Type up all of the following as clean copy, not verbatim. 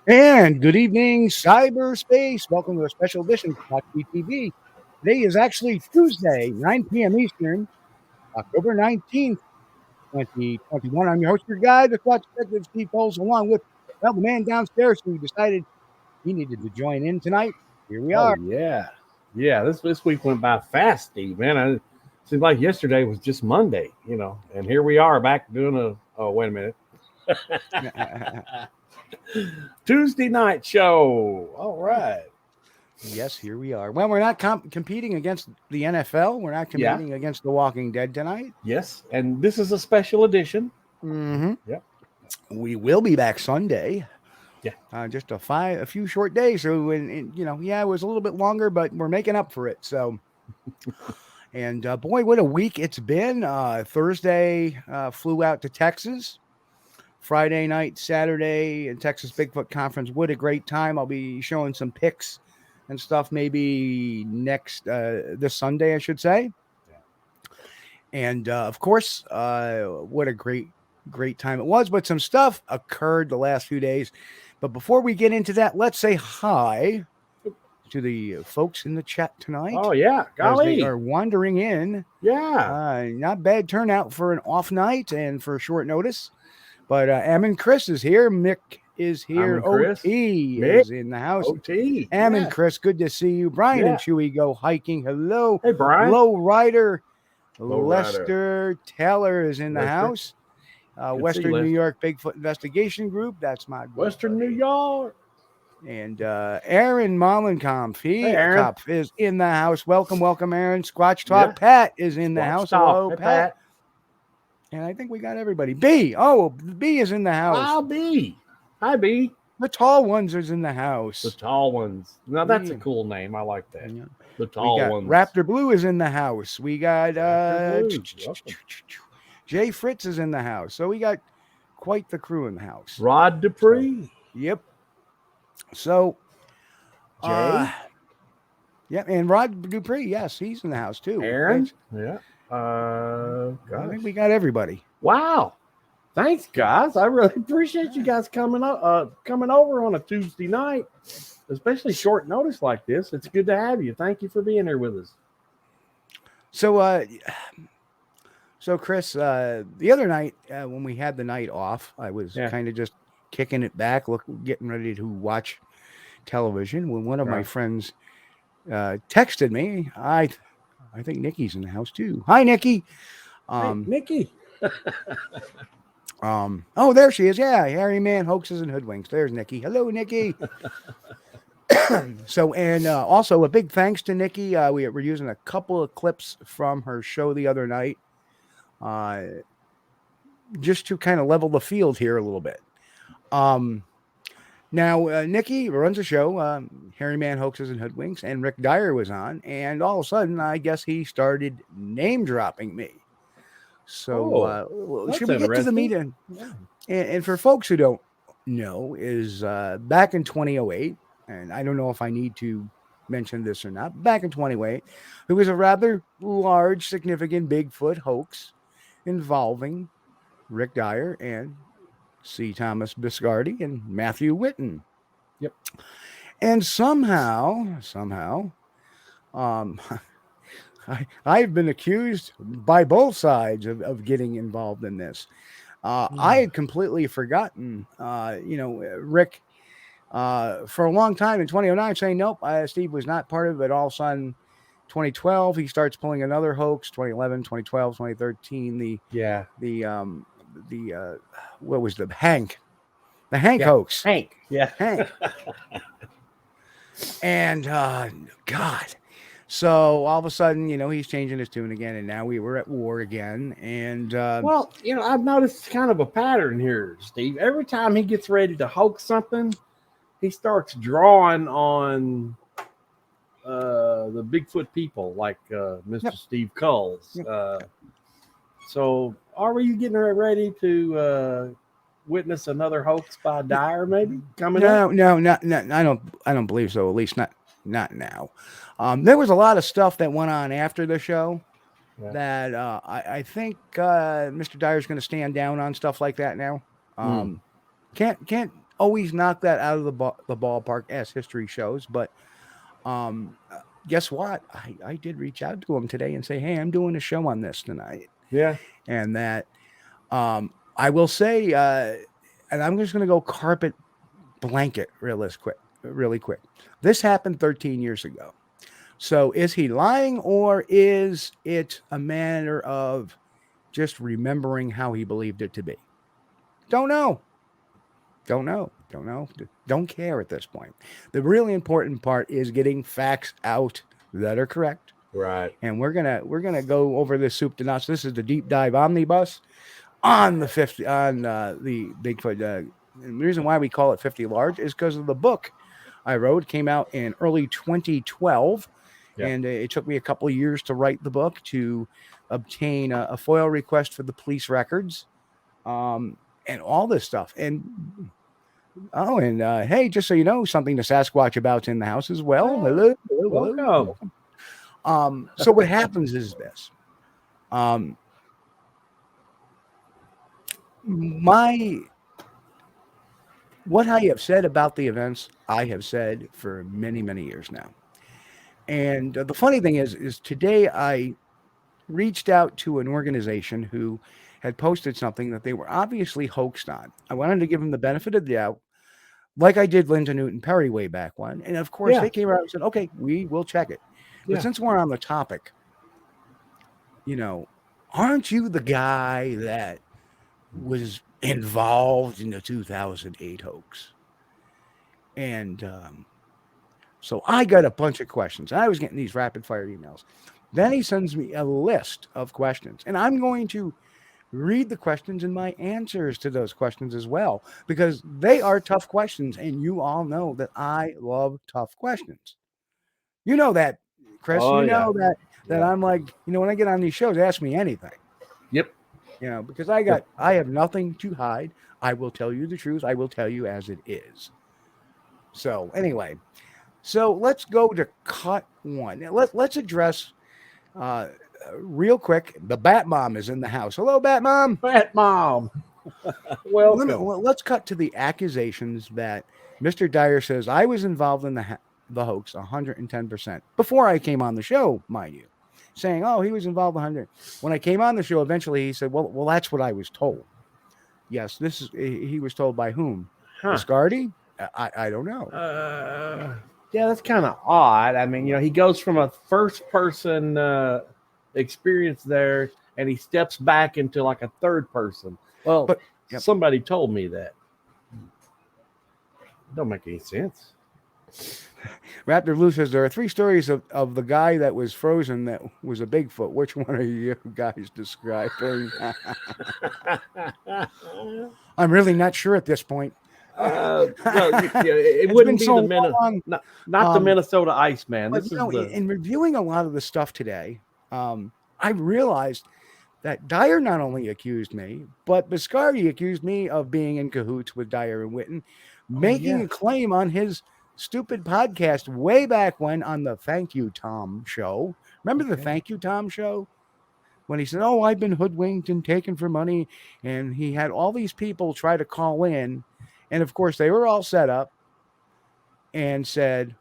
And good evening, cyberspace. Welcome to a special edition of Squatch-D TV. Today is actually Tuesday, 9 p.m. Eastern, October 19th, 2021. I'm your host, your guide, the Squatch Detective Steve Kulls, along with the man downstairs who decided he needed to join in tonight. Here we are. Yeah. This week went by fast, Steve. Man, it seemed like yesterday was just Monday, and here we are back doing wait a minute. Tuesday night show. All right. Yes, here we are. Well, we're not competing against the NFL. We're not competing against The Walking Dead tonight. Yes, and this is a special edition. Mm-hmm. Yep. We will be back Sunday. Yeah. Just a few short days. So, it was a little bit longer, but we're making up for it. So, and boy, what a week it's been. Thursday, flew out to Texas. Friday night, Saturday, and Texas Bigfoot Conference. What a great time. I'll be showing some pics and stuff maybe this Sunday, I should say. Yeah. And, of course, what a great time it was. But some stuff occurred the last few days. But before we get into that, let's say hi to the folks in the chat tonight. Oh, yeah. Golly. As they are wandering in. Yeah. Not bad turnout for an off night and for short notice. But Ammon Chris is here. Mick is here. OT is in the house. OT. Ammon Chris, good to see you. Brian and Chewy go hiking. Hello. Hey, Brian. Low Rider. Lester Taylor is in the house. Western New York Bigfoot Investigation Group. That's my Western New York. And Aaron Mollenkampf is in the house. Welcome, Aaron. Squatch Talk. Pat is in the house. Hello, Pat. And I think we got everybody. B is in the house. Wow, B. Hi, B. The tall ones is in the house. The tall ones. Now, that's a cool name. I like that. Yeah. The tall ones. Raptor Blue is in the house. We got Jay Fritz is in the house. So we got quite the crew in the house. Rod Dupree. Yep. So, Jay. And Rod Dupree, yes, he's in the house too. Aaron. Yeah. I think we got everybody. Wow. Thanks, guys. I really appreciate you guys coming over on a Tuesday night, especially short notice like this. It's good to have you. Thank you for being here with us. So, Chris, the other night when we had the night off, I was kind of just kicking it back, getting ready to watch television when one of my friends texted me. I think Nikki's in the house too. Hi, Nikki. Hey, Nikki. Oh, there she is. Yeah, Harry Man, Hoaxes and Hoodwinks. There's Nikki. Hello, Nikki. So, and also a big thanks to Nikki. We were using a couple of clips from her show the other night, just to kind of level the field here a little bit. Now, Nikki runs a show, Harry Man, Hoaxes and Hoodwinks, and Rick Dyer was on, and all of a sudden, I guess he started name-dropping me. So, should we get to the meat? And for folks who don't know, is back in 2008, and I don't know if I need to mentioned this or not. Back in 2008, there was a rather large, significant Bigfoot hoax involving Rick Dyer and C. Thomas Biscardi and Matthew Whitten. Yep. And somehow, um, I've been accused by both sides of getting involved in this. I had completely forgotten, Rick, for a long time in 2009 saying, nope, Steve was not part of it. All of a sudden, 2012, he starts pulling another hoax, 2011, 2012, 2013, what was the Hank hoax. Hank. And, God. So all of a sudden, he's changing his tune again, and now we were at war again. And well, I've noticed kind of a pattern here, Steve. Every time he gets ready to hoax something, he starts drawing on the Bigfoot people, like Mr. Steve Kulls. So, are you getting ready to witness another hoax by Dyer, maybe coming up? No, I don't believe so. At least not now. There was a lot of stuff that went on after the show that I think Mr. Dyer's going to stand down on stuff like that now. Can't always knock that out of the ballpark as history shows, but guess what? I did reach out to him today and say, hey, I'm doing a show on this tonight. Yeah. And that I will say, and I'm just going to go carpet blanket really quick. This happened 13 years ago. So is he lying, or is it a matter of just remembering how he believed it to be? Don't know. Don't care at this point. The really important part is getting facts out that are correct. Right. And we're gonna go over this soup to nuts. This is the deep dive omnibus on the Bigfoot. And the reason why we call it 50 large is because of the book I wrote. It came out in early 2012, and it took me a couple of years to write the book, to obtain a FOIL request for the police records, and all this stuff. And hey, just so you know, something to Sasquatch about's in the house as well. Hello. Welcome. So what happens is this. What I have said about the events, I have said for many, many years now. And the funny thing is today I reached out to an organization who had posted something that they were obviously hoaxed on. I wanted to give them the benefit of the doubt, like I did Linda Newton Perry way back when. And of course, they came around and said, okay, we will check it. But since we're on the topic, aren't you the guy that was involved in the 2008 hoax? And so I got a bunch of questions. I was getting these rapid fire emails. Then he sends me a list of questions, and I'm going to read the questions and my answers to those questions as well, because they are tough questions, and you all know that I love tough questions. You know that, Chris. Know that I'm like, when I get on these shows, ask me anything. Yep. Because I have nothing to hide. I will tell you the truth. I will tell you as it is. So anyway, let's go to cut one. Let's address real quick. The Bat Mom is in the house. Hello, Bat Mom. Bat Mom. Welcome. Let's cut to the accusations that Mr. Dyer says I was involved in the hoax 110% before I came on the show, mind you, saying, oh, he was involved 100. When I came on the show, eventually he said, well, that's what I was told. Yes, he was told by whom? Biscardi? I don't know. Yeah, that's kind of odd. I mean, he goes from a first person experience there, and he steps back into like a third person. Well, but somebody told me that. Don't make any sense. Raptor Blue says there are 3 stories of the guy that was frozen that was a Bigfoot. Which one are you guys describing? I'm really not sure at this point. It wouldn't be the not the Minnesota Iceman. But, in reviewing a lot of the stuff today, I realized that Dyer not only accused me, but Biscardi accused me of being in cahoots with Dyer and Whitten, making a claim on his stupid podcast way back when on the Thank You Tom show. Remember the Thank You Tom show? When he said, "Oh, I've been hoodwinked and taken for money," and he had all these people try to call in, and of course they were all set up and said,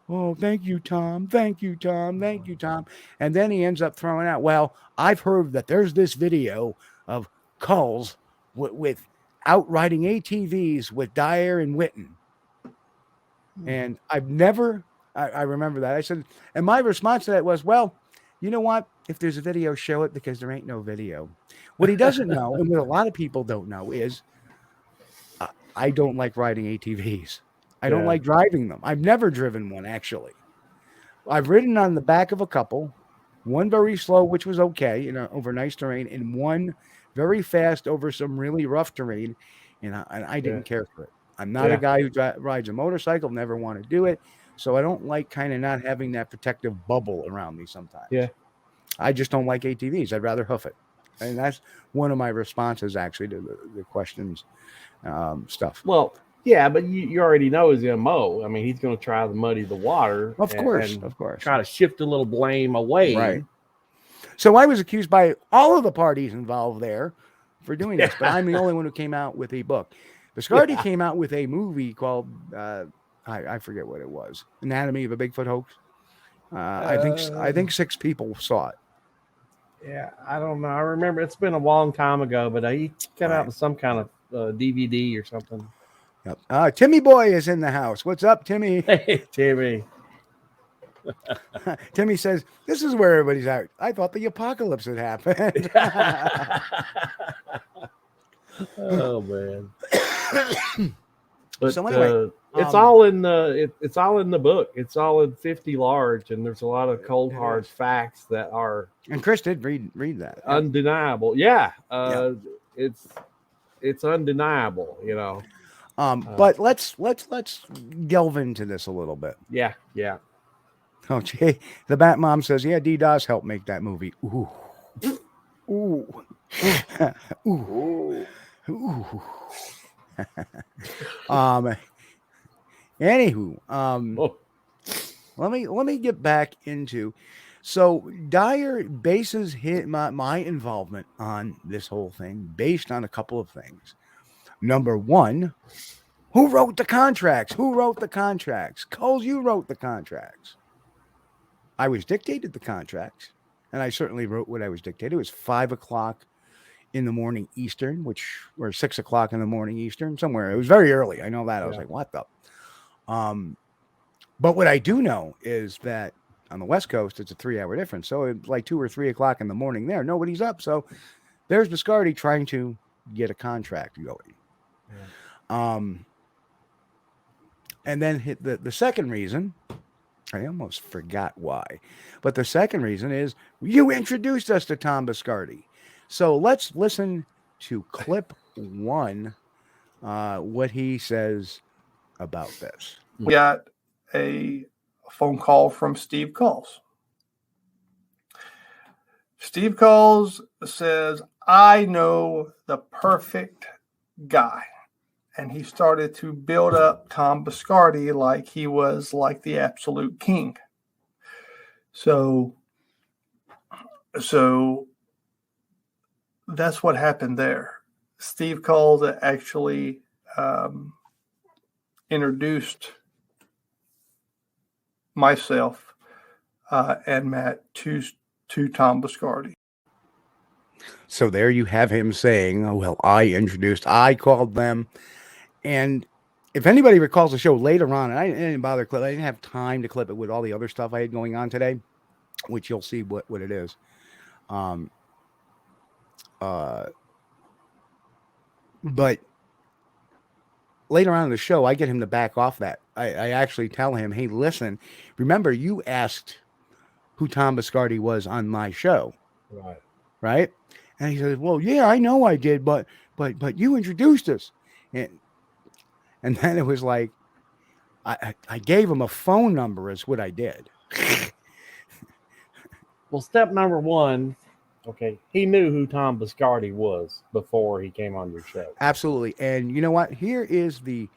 "Oh, thank you, Tom. Thank you, Tom. Thank you, Tom." And then he ends up throwing out, "Well, I've heard that there's this video of Kulls with out riding ATVs with Dyer and Witten." And I've never, I remember that. I said, and my response to that was, "Well, you know what? If there's a video, show it, because there ain't no video." What he doesn't know, and what a lot of people don't know, is I don't like riding ATVs. I don't like driving them. I've never driven one, actually. I've ridden on the back of a couple, one very slow, which was okay, over nice terrain, and one very fast over some really rough terrain, and I didn't care for it. I'm not a guy who rides a motorcycle, never want to do it, so I don't like kind of not having that protective bubble around me sometimes. Yeah. I just don't like ATVs. I'd rather hoof it. And that's one of my responses, actually, to the questions stuff. Well, yeah, but you already know his MO. I mean, he's going to try to muddy the water. Of course. Try to shift a little blame away. Right. So I was accused by all of the parties involved there for doing this, but I'm the only one who came out with a book. Biscardi came out with a movie called, I forget what it was, Anatomy of a Bigfoot Hoax. I think 6 people saw it. Yeah, I don't know. I remember it's been a long time ago, but he got out with some kind of DVD or something. Yep. Timmy Boy is in the house. What's up, Timmy? Hey, Timmy. Timmy says, "This is where everybody's out. I thought the apocalypse had happened." Oh man. But so anyway, it's all in the it's all in the book. It's all in 50 large, and there's a lot of cold hard facts that are. And Chris did read that. Undeniable. Yeah. It's undeniable, But let's delve into this a little bit. Yeah. Oh, gee, the Bat Mom says, "Yeah, DDoS helped make that movie." Ooh, ooh, ooh, ooh. Anywho, let me get back into. So Dyer bases my involvement on this whole thing based on a couple of things. Number one, who wrote the contracts? Kulls, you wrote the contracts. I was dictated the contracts, and I certainly wrote what I was dictated. It was 5 o'clock in the morning Eastern, or 6 o'clock in the morning Eastern, somewhere. It was very early. I know that. I was like, what the? But what I do know is that on the West Coast, it's a 3-hour difference. So it's like 2 or 3 o'clock in the morning there. Nobody's up. So there's Biscardi trying to get a contract going. Yeah. And then the second reason, I almost forgot why, but the second reason is you introduced us to Tom Biscardi. So let's listen to clip 1, what he says about this. We got a phone call from Steve Kulls. Steve Kulls says, "I know the perfect guy." And he started to build up Tom Biscardi like he was like the absolute king. So that's what happened there. Steve Kulls actually introduced myself and Matt to Tom Biscardi. So there you have him saying, "Oh, well, I called them." And if anybody recalls the show later on, and I didn't bother clip, I didn't have time to clip it with all the other stuff I had going on today, which you'll see what it is. But later on in the show, I get him to back off that. I actually tell him, "Hey, listen, remember you asked who Tom Biscardi was on my show." Right? And he says, "Well, yeah, I know I did, but you introduced us." And then it was like, I gave him a phone number is what I did. Well, step number 1, okay, he knew who Tom Biscardi was before he came on your show. Absolutely. And you know what? Here is the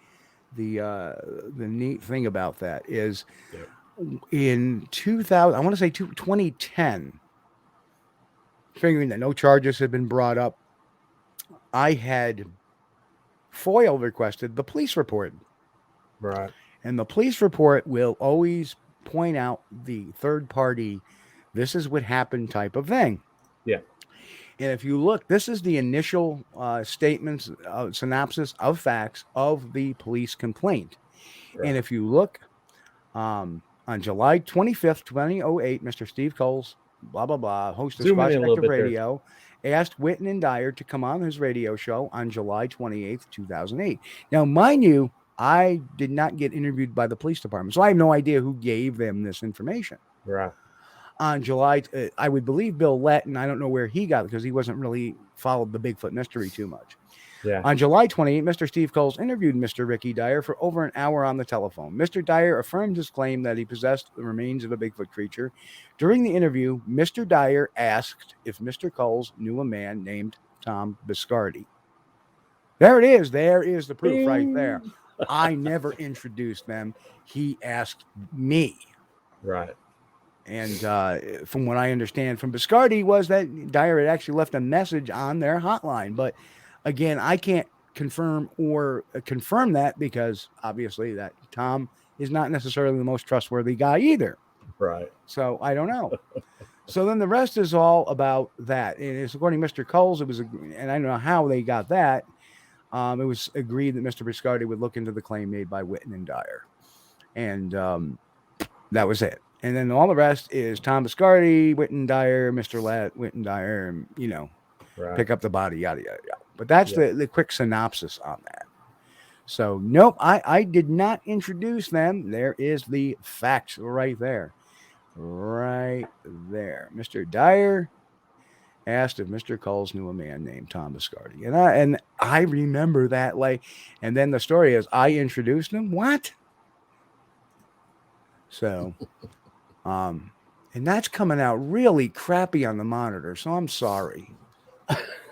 the neat thing about that is Yep. in 2000, I want to say 2010, figuring that no charges had been brought up, I had FOIL requested the police report. Right. And the police report will always point out the third party, this is what happened type of thing. Yeah. And if you look, this is the initial statements, synopsis of facts of the police complaint. Right. And if you look on July 25th, 2008, Mr. Steve Kulls, blah, blah, blah, host of Zoom in a little Squatch-D bit Radio, asked Witten and Dyer to come on his radio show on July 28th, 2008. Now, mind you, I did not get interviewed by the police department, so I have no idea who gave them this information. Right. On July, I would believe Bill Lett, and I don't know where he got it because he wasn't really followed the Bigfoot mystery too much. Yeah. On July 28th, Mr. Steve Kulls interviewed Mr. Ricky Dyer for over an hour on the telephone. Mr. Dyer affirmed his claim that he possessed the remains of a Bigfoot creature. During the interview, Mr. Dyer asked if Mr. Kulls knew a man named Tom Biscardi. There it is. There is the proof right there. I never introduced them. He asked me. Right. And from what I understand from Biscardi was that Dyer had actually left a message on their hotline. But again, I can't confirm that because obviously that Tom is not necessarily the most trustworthy guy either. Right. So I don't know. So then the rest is all about that. And it's according to Mr. Kulls, it was, and I don't know how they got that. It was agreed that Mr. Biscardi would look into the claim made by Witten and Dyer. And that was it. And then all the rest is Tom Biscardi, Witten Dyer, Mr. Lett, Witten Dyer, and, Right. pick up the body, yada, yada, yada. But that's the quick synopsis on that. So, nope, I did not introduce them. There is the facts right there. Right there. Mr. Dyer asked if Mr. Kulls knew a man named Tom Biscardi. And I remember that, and then the story is I introduced him. What? So, and that's coming out really crappy on the monitor. So I'm sorry.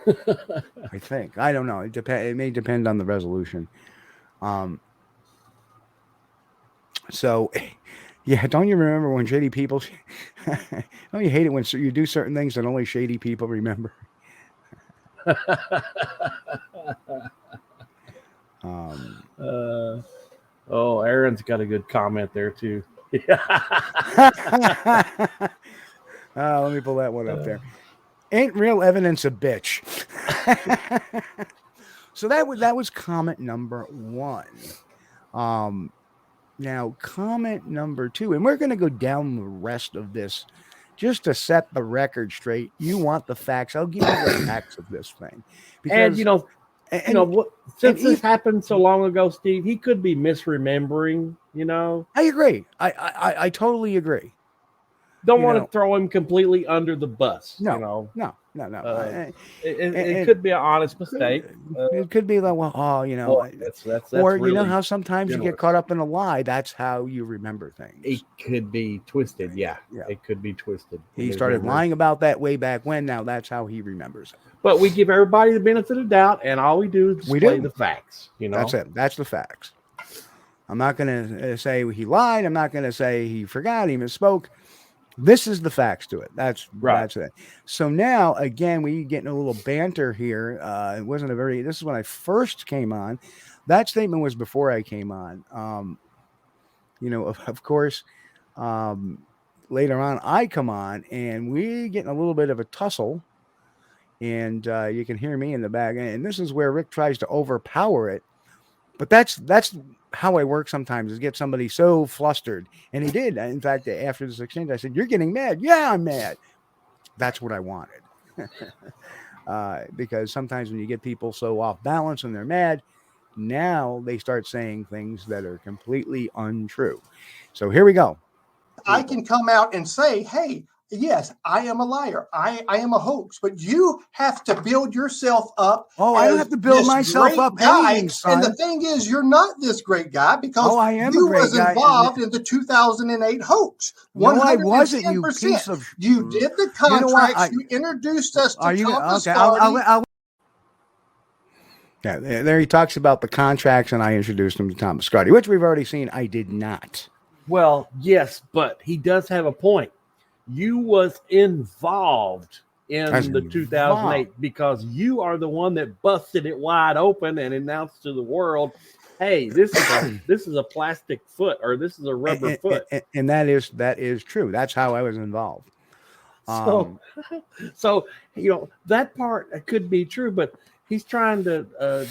I think. I don't know. It may depend on the resolution. So, yeah, don't you remember when shady people... don't you hate it when you do certain things that only shady people remember? Aaron's got a good comment there, too. Let me pull that one up there. Ain't real evidence a bitch. So that was comment number 1. Now comment number 2, and we're going to go down the rest of this just to set the record straight. You want the facts? I'll give you the facts of this thing. Because, since this happened so long ago, Steve, he could be misremembering. I agree. I totally agree. Don't want to throw him completely under the bus. No. It could be an honest mistake. It could be like, that's or really how sometimes generous. you get caught up in a lie. That's how you remember things. It could be twisted. Yeah. It could be twisted. He started lying about that way back when. Now that's how he remembers it. But we give everybody the benefit of doubt, and all we do is display the facts. That's it. That's the facts. I'm not going to say he lied. I'm not going to say he forgot. He misspoke. This is the facts to it. That's right. That's it. So now, again, we getting a little banter here. It wasn't this is when I first came on. That statement was before I came on. Of course, later on, I come on and we getting a little bit of a tussle. And you can hear me in the back. And this is where Rick tries to overpower it. But that's how I work sometimes, is get somebody so flustered. And he did. In fact, after this exchange, I said, "You're getting mad." "Yeah, I'm mad." That's what I wanted. Because sometimes when you get people so off balance and they're mad, now they start saying things that are completely untrue. So here we go. I can come out and say, hey, yes, I am a liar. I am a hoax, but you have to build yourself up. Oh, I don't have to build myself up anything, son. And the thing is, you're not this great guy because I am you a great was guy. Involved in the 2008 hoax. No, I wasn't, you piece of... You did the contracts. You introduced us to Tom Biscardi. Yeah, there he talks about the contracts, and I introduced him to Tom Biscardi, which we've already seen. I did not. Well, yes, but he does have a point. You was involved in the 2008 because you are the one that busted it wide open and announced to the world, "Hey, this is a plastic foot, or this is a rubber foot." And that is true. That's how I was involved. So, that part could be true, but he's trying to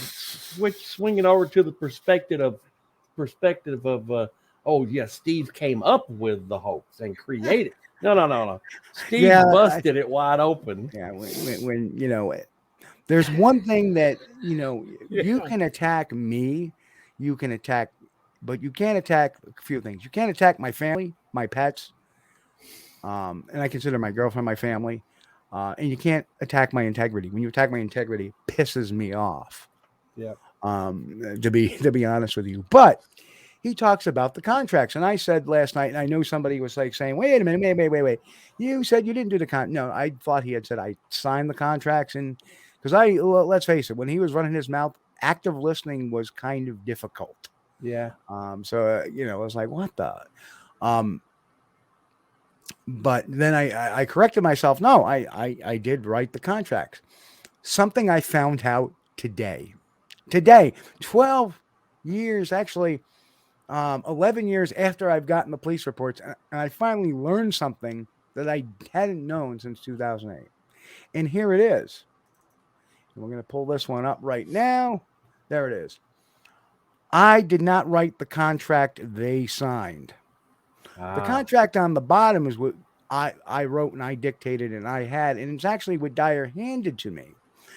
swing it over to the perspective of, oh yeah, Steve came up with the hoax and created. No. Steve busted it wide open. Yeah, when there's one thing that you can attack me, but you can't attack a few things. You can't attack my family, my pets. And I consider my girlfriend my family, and you can't attack my integrity. When you attack my integrity, it pisses me off. Yeah. To be honest with you, but he talks about the contracts, and I said last night, and I know somebody was like saying, "Wait a minute, wait. You said you didn't do the con." No, I thought he had said I signed the contracts, and because let's face it, when he was running his mouth, active listening was kind of difficult. Yeah. So I was like, what the. But then I corrected myself. No, I did write the contracts. Something I found out today, 12 years, actually 11 years after I've gotten the police reports, and I finally learned something that I hadn't known since 2008. And here it is. And we're going to pull this one up right now. There it is. I did not write the contract they signed. The contract on the bottom is what I wrote and I dictated and I had, and it's actually what Dyer handed to me.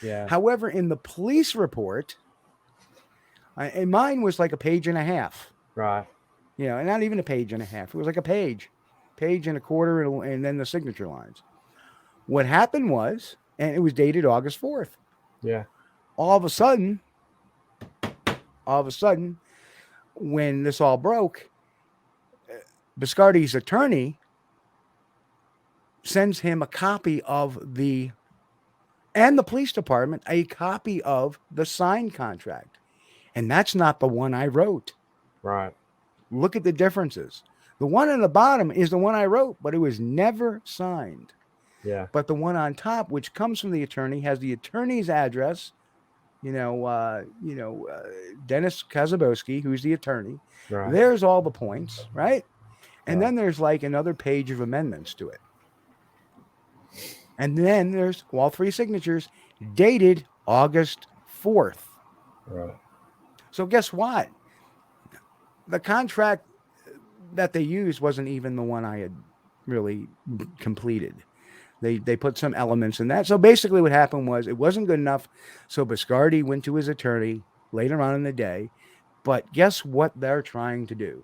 Yeah. However, in the police report, and mine was like a page and a half. Right. And not even a page and a half. It was like a page and a quarter, and then the signature lines. What happened was, and it was dated August 4th. Yeah. All of a sudden, when this all broke, Biscardi's attorney sends him a copy and the police department, a copy of the signed contract. And that's not the one I wrote. Right. Look at the differences. The one on the bottom is the one I wrote, but it was never signed. Yeah. But the one on top, which comes from the attorney, has the attorney's address. Dennis Kazabowski, who's the attorney. Right. There's all the points, right? And then there's like another page of amendments to it. And then there's all three signatures dated August 4th. Right. So guess what? The contract that they used wasn't even the one I had really completed. They put some elements in that. So basically what happened was it wasn't good enough. So Biscardi went to his attorney later on in the day. But guess what they're trying to do?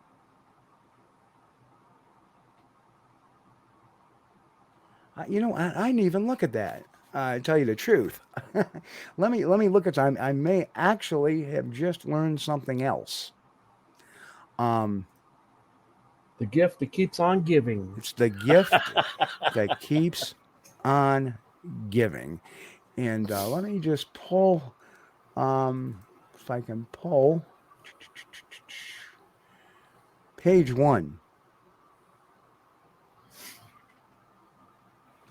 I didn't even look at that. To tell you the truth, let me look at time. I may actually have just learned something else. The gift that keeps on giving. It's the gift that keeps on giving. And let me just pull, if I can pull page 1.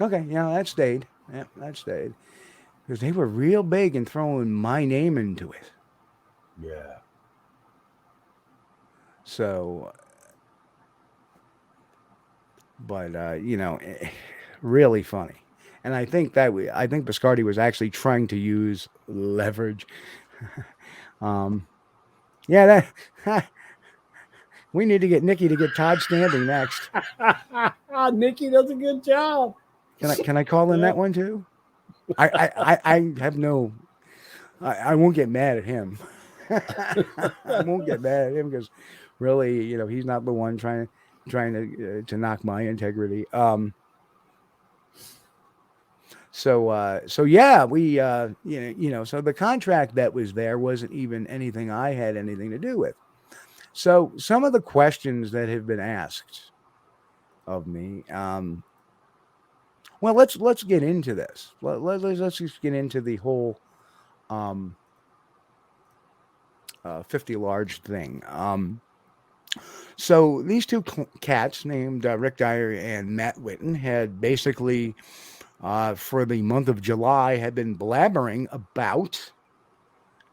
Okay, that stayed. Yeah, that stayed. Because they were real big in throwing my name into it. Yeah. So, but, really funny. And I think Biscardi was actually trying to use leverage. We need to get Nikki to get Todd standing next. Nikki does a good job. Can I call in that one too? I have no. I won't get mad at him. I won't get mad at him because really, he's not the one trying to knock my integrity. So yeah, we so the contract that was there wasn't even anything I had anything to do with. So some of the questions that have been asked of me, well, let's get into this. Let's just get into the whole 50 large thing. So these two cats named Rick Dyer and Matt Witten had basically, for the month of July, had been blabbering about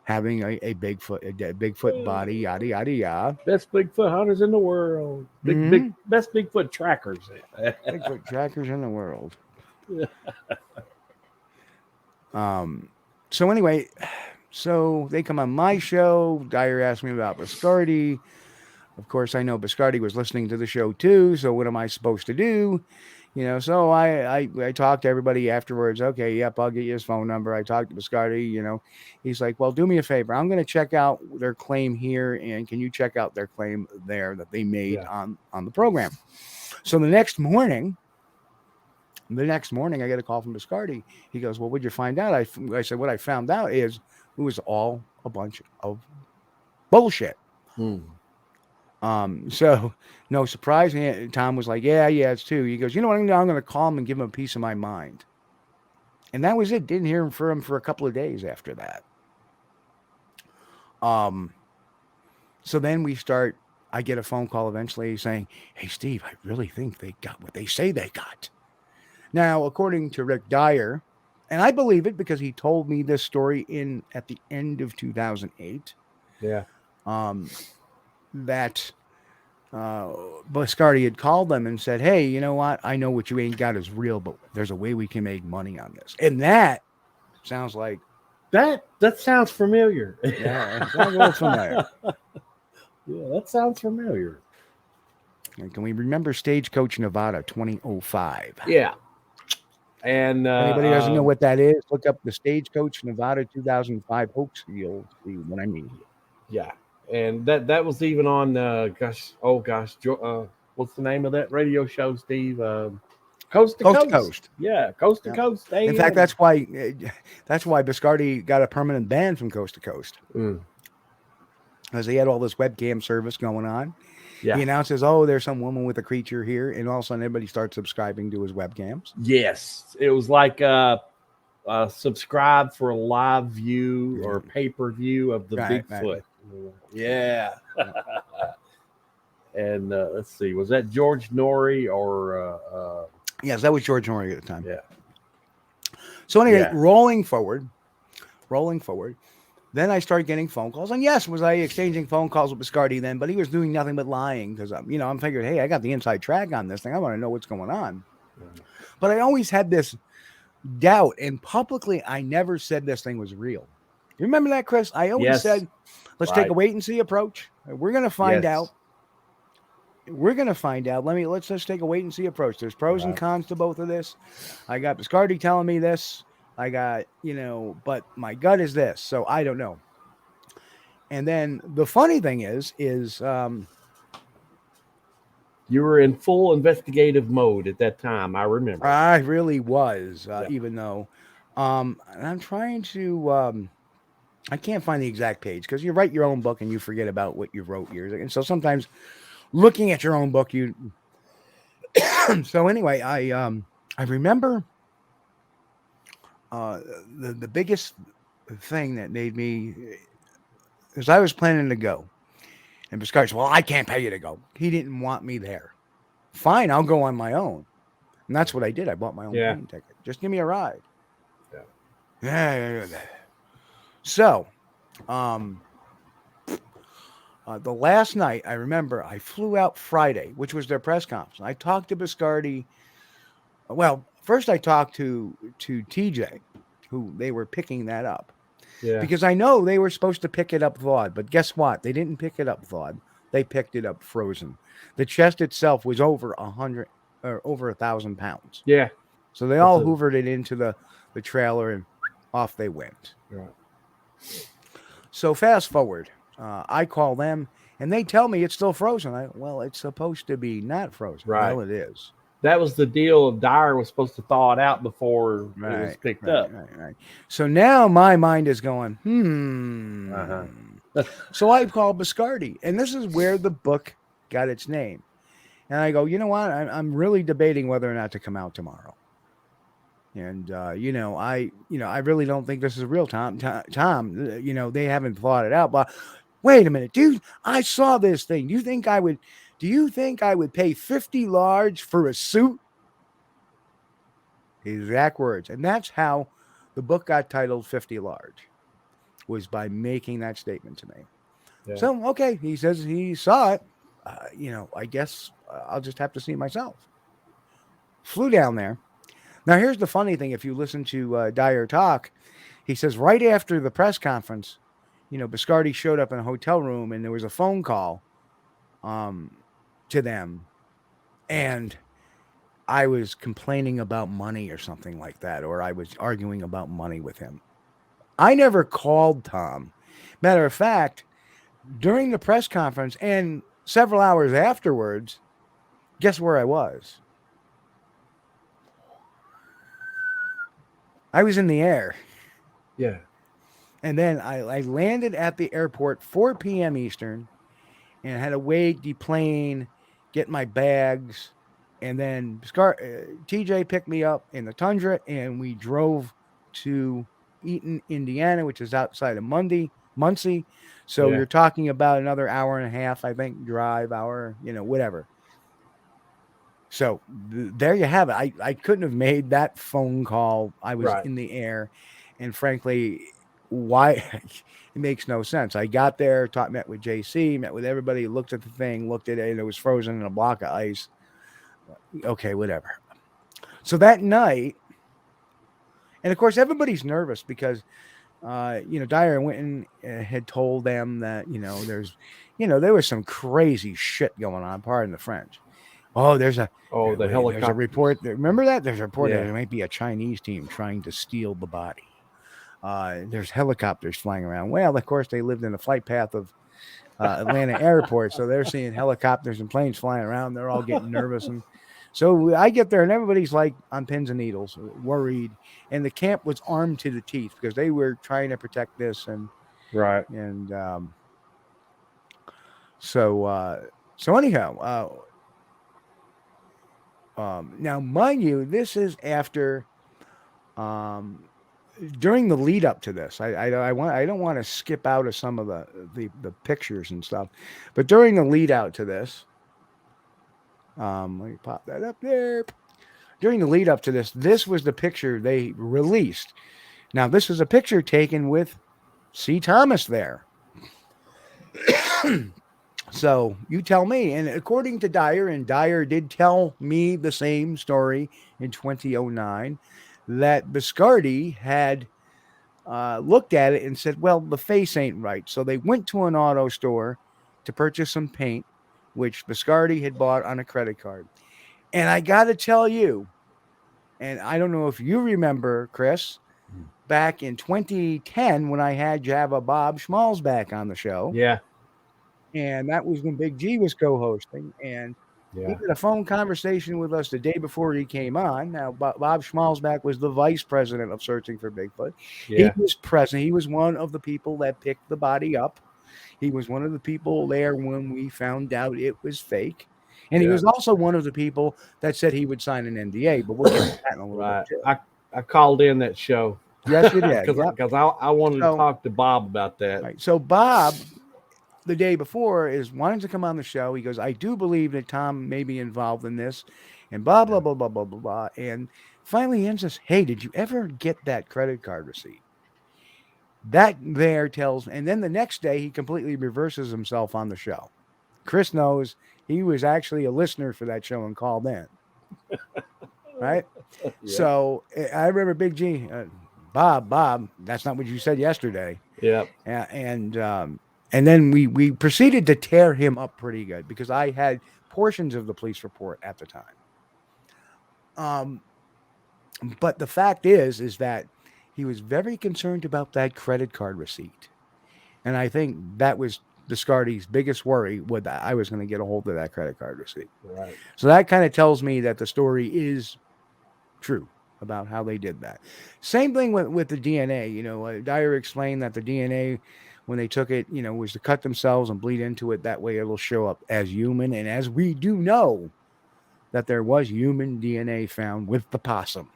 having a Bigfoot body, yada yada yada. Best Bigfoot hunters in the world. Best Bigfoot trackers. Bigfoot trackers in the world. So anyway, so they come on my show. Dyer asked me about Biscardi. Of course, I know Biscardi was listening to the show too. So what am I supposed to do? So I talked to everybody afterwards. Okay, yep, I'll get you his phone number. I talked to Biscardi, he's like, well, do me a favor. I'm going to check out their claim here. And can you check out their claim there that they made on the program? So the next morning, I get a call from Biscardi. He goes, well, what'd you find out? I said, what I found out is it was all a bunch of bullshit. So no surprise. Tom was like, yeah, it's two. He goes, you know what? I'm going to call him and give him a piece of my mind. And that was it. Didn't hear from him for a couple of days after that. So then I get a phone call eventually saying, hey, Steve, I really think they got what they say they got. Now, according to Rick Dyer, and I believe it because he told me this story at the end of 2008. Yeah. That Biscardi had called them and said, hey, you know what? I know what you ain't got is real, but there's a way we can make money on this. And that sounds like... That sounds familiar. Yeah, it sounds a little familiar. Yeah, that sounds familiar. And can we remember Stagecoach Nevada 2005? Yeah. And anybody doesn't know what that is, look up the Stagecoach Nevada 2005 hoax. You'll see what I mean. Yeah. And that was even on, what's the name of that radio show, Steve? Coast to Coast. Yeah, Coast to Coast. In fact, that's why Biscardi got a permanent ban from Coast to Coast. Because he had all this webcam service going on. Yeah. He announces, there's some woman with a creature here, and all of a sudden everybody starts subscribing to his webcams. Yes. It was like subscribe for a live view or pay-per-view of the Bigfoot. Right. Yeah. And let's see, was that George Norrie or yes, that was George Norrie at the time. Yeah. So anyway, rolling forward, then I started getting phone calls. And yes, was I exchanging phone calls with Biscardi then, but he was doing nothing but lying because I'm figuring, hey, I got the inside track on this thing. I want to know what's going on. But I always had this doubt, and publicly I never said this thing was real. You remember that, Chris? I always said, let's take a wait and see approach. We're going to find out. Let's just take a wait and see approach. There's pros and cons to both of this. I got Biscardi telling me this. I got, but my gut is this. So I don't know. And then the funny thing is you were in full investigative mode at that time. I remember. I really was, even though, and I'm trying to, I can't find the exact page because you write your own book and you forget about what you wrote years ago. And so sometimes looking at your own book, so anyway, I remember the biggest thing that made me is I was planning to go. And Biscardi said, well, I can't pay you to go. He didn't want me there. Fine, I'll go on my own. And that's what I did. I bought my own plane ticket. Just give me a ride. Yeah. So, the last night, I remember I flew out Friday, which was their press conference. I talked to Biscardi. Well, first I talked to TJ, who they were picking that up. Yeah. Because I know they were supposed to pick it up thawed, but guess what? They didn't pick it up thawed. They picked it up frozen. The chest itself was over 100 or over 1,000 pounds. Yeah. So they all hoovered it into the trailer and off they went. Right. So fast forward, I call them and they tell me it's still frozen. Well, it's supposed to be not frozen. Right. Well, it is. That was the deal of Dyer was supposed to thaw it out before it was picked up. Right. So now my mind is going, So I called Biscardi, and this is where the book got its name. And I go, you know what? I'm really debating whether or not to come out tomorrow. And I really don't think this is real, Tom. They haven't thought it out. But Wait a minute, dude. I saw this thing. Do you think I would pay 50 large for a suit? Exact words. And that's how the book got titled 50 Large, was by making that statement to me. Yeah. So, okay, he says he saw it. I guess I'll just have to see it myself. Flew down there. Now, here's the funny thing. If you listen to Dyer talk, he says right after the press conference, Biscardi showed up in a hotel room and there was a phone call to them. And I was complaining about money or something like that, or I was arguing about money with him. I never called Tom. Matter of fact, during the press conference and several hours afterwards, guess where I was? I was in the air. Yeah. And then I landed at the airport 4 p.m. Eastern and had to wait, deplane, get my bags. And then TJ picked me up in the Tundra and we drove to Eaton, Indiana, which is outside of Muncie. So Yeah. you're talking about another hour and a half, I think, drive, hour, whatever. So there you have it. I couldn't have made that phone call. I was Right. in the air. And frankly, why? It makes no sense. I got there, met with JC, met with everybody, looked at the thing, looked at it, and it was frozen in a block of ice. Okay, whatever. So that night, and of course, everybody's nervous because, Dyer went and had told them that, there was some crazy shit going on, pardon the French. Oh, there's a helicopter. There's a report. Remember that? There's a report Yeah. that there might be a Chinese team trying to steal the body. There's helicopters flying around. Well, of course, they lived in the flight path of Atlanta Airport, so they're seeing helicopters and planes flying around. They're all getting nervous, and so I get there, and everybody's like on pins and needles, worried. And the camp was armed to the teeth because they were trying to protect this, and right. And so anyhow, now mind you, this is after during the lead up to this. I don't want to skip out of some of the pictures and stuff, but during the lead out to this, let me pop that up there. During the lead up to this was the picture they released. Now this was a picture taken with C. Thomas there. So you tell me. And according to Dyer, and Dyer did tell me the same story in 2009, that Biscardi had looked at it and said, well, the face ain't right. So they went to an auto store to purchase some paint, which Biscardi had bought on a credit card. And I got to tell you, and I don't know if you remember, Chris, back in 2010 when I had Java Bob Schmalz back on the show. Yeah. And that was when Big G was co-hosting. And he had a phone conversation with us the day before he came on. Now, Bob Schmalzbach was the vice president of Searching for Bigfoot. Yeah. He was present. He was one of the people that picked the body up. He was one of the people there when we found out it was fake. And he was also one of the people that said he would sign an NDA. But we'll get to that in a little bit. Too. I called in that show. Yes, you did. Because I wanted to talk to Bob about that. Right. So Bob, the day before, is wanting to come on the show. He goes, I do believe that Tom may be involved in this, and blah, blah, blah, blah, blah, blah, blah. And finally he ends us, hey, did you ever get that credit card receipt? That there tells, and then the next day he completely reverses himself on the show. Chris knows he was actually a listener for that show and called in. Right? Yeah. So I remember Big G, Bob, that's not what you said yesterday. Yeah. And then we proceeded to tear him up pretty good because I had portions of the police report at the time. But the fact is that he was very concerned about that credit card receipt. And I think that was Biscardi's biggest worry, was that I was going to get a hold of that credit card receipt. Right. So that kind of tells me that the story is true about how they did that. Same thing with the DNA. Dyer explained that the DNA, when they took it, was to cut themselves and bleed into it. That way it'll show up as human. And as we do know that there was human DNA found with the possum.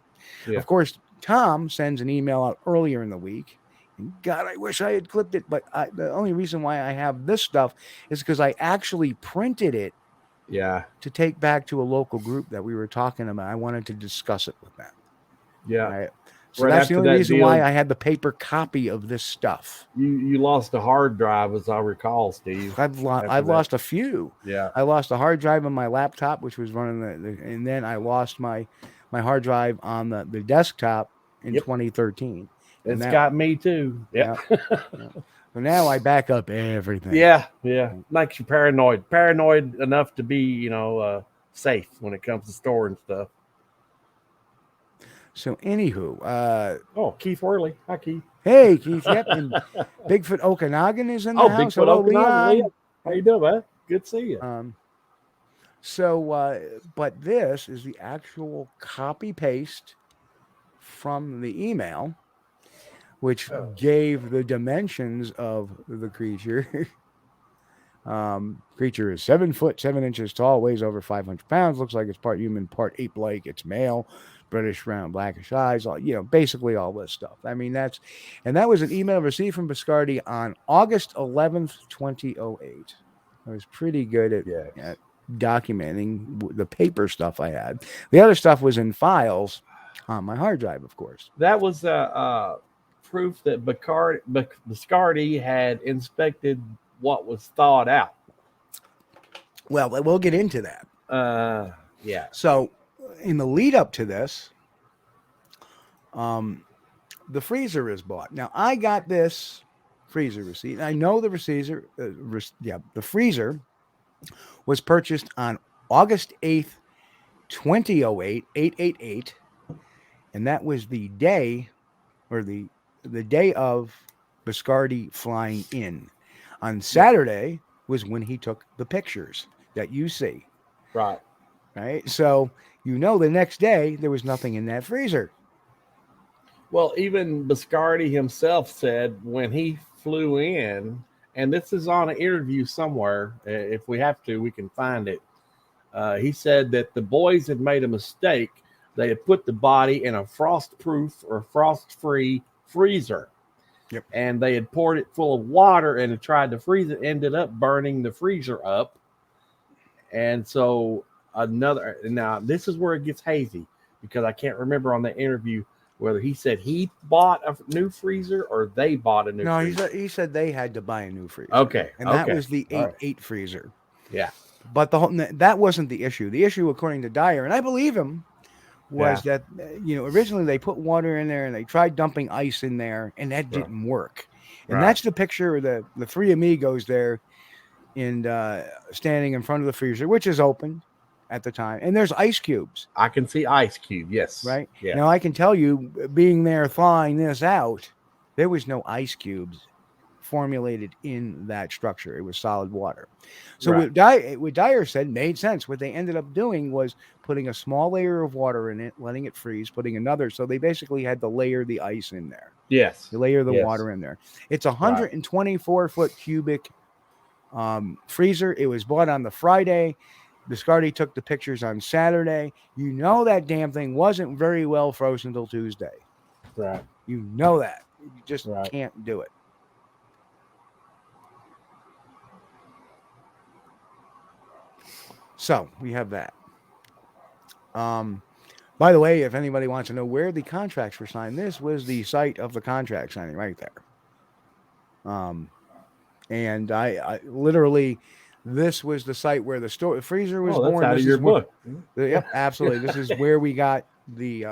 Yeah. Of course, Tom sends an email out earlier in the week God, I wish I had clipped it. But the only reason why I have this stuff is because I actually printed it Yeah. to take back to a local group that we were talking about. I wanted to discuss it with them. Yeah. Right. So Right that's the after only that reason deal, why I had the paper copy of this stuff. you lost a hard drive, as I recall, Steve. I've that. lost a few. Yeah. I lost a hard drive on my laptop, which was running and then I lost my hard drive on the desktop in 2013. It's got me too. Yeah. So now I back up everything. Yeah. Makes you paranoid enough to be, safe when it comes to storing stuff. So anywho, Keith Worley. Hi, Keith. Hey, Keith. Yep, and Bigfoot Okanagan is in the house. Bigfoot Hello, Okanagan. Leon. How you doing, man? Good to see you. But this is the actual copy paste from the email, which gave the dimensions of the creature. Creature is 7 foot 7 inches tall, weighs over 500 pounds, looks like it's part human, part ape-like. It's male, British round, blackish eyes, all, basically all this stuff. I mean, that was an email received from Biscardi on August 11th, 2008. I was pretty good at documenting the paper stuff I had. The other stuff was in files on my hard drive, of course. That was proof that Biscardi had inspected what was thawed out. Well, we'll get into that. Yeah. So, in the lead up to this, the freezer is bought. Now, I got this freezer receipt. I know the the freezer was purchased on August 8th, 2008, 888, and that was the day, or the day of Biscardi flying in. On Saturday was when he took the pictures that you see. Right. So, the next day, there was nothing in that freezer. Well, even Biscardi himself said when he flew in, and this is on an interview somewhere, if we have to, we can find it. He said that the boys had made a mistake. They had put the body in a frost-proof or frost-free freezer. Yep. And they had poured it full of water and had tried to freeze it, ended up burning the freezer up. And so now this is where it gets hazy, because I can't remember on the interview whether he said he bought a new freezer or they bought a new freezer. No, he said they had to buy a new freezer. Okay. And that was the 8.8 freezer. Yeah. But that wasn't the issue. The issue, according to Dyer, and I believe him, was that, originally they put water in there and they tried dumping ice in there, and that didn't work. And that's the picture of the three amigos there and standing in front of the freezer, which is open at the time. And there's ice cubes. I can see ice cube, yes. Right? Yeah. Now, I can tell you, being there thawing this out, there was no ice cubes formulated in that structure. It was solid water. So what Dyer said made sense. What they ended up doing was putting a small layer of water in it, letting it freeze, putting another. So they basically had to layer the ice in there. Yes. To layer the water in there. It's a 124-foot cubic freezer. It was bought on the Friday. Biscardi took the pictures on Saturday. That damn thing wasn't very well frozen until Tuesday. Right. You know that. You just can't do it. So we have that. By the way, if anybody wants to know where the contracts were signed, this was the site of the contract signing right there. And I literally, this was the site where the freezer was born. That's out of your book. Yep, absolutely. This is where we got the.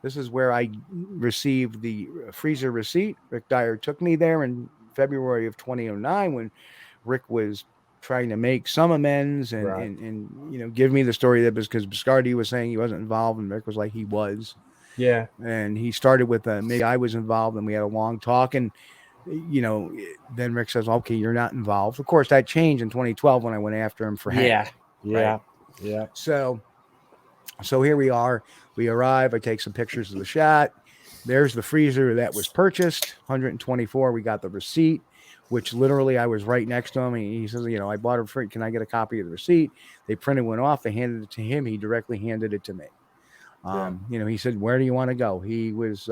This is where I received the freezer receipt. Rick Dyer took me there in February of 2009 when Rick was trying to make some amends and give me the story that was because Biscardi was saying he wasn't involved and Rick was like he was. Yeah. And he started with maybe I was involved and we had a long talk and then Rick says, okay, you're not involved. Of course, that changed in 2012 when I went after him for Hank. Yeah. So here we are. We arrive. I take some pictures of the shot. There's the freezer that was purchased, 124. We got the receipt, which literally I was right next to him. And he says, I bought it for, can I get a copy of the receipt? They printed one off. They handed it to him. He directly handed it to me. He said, where do you want to go? He was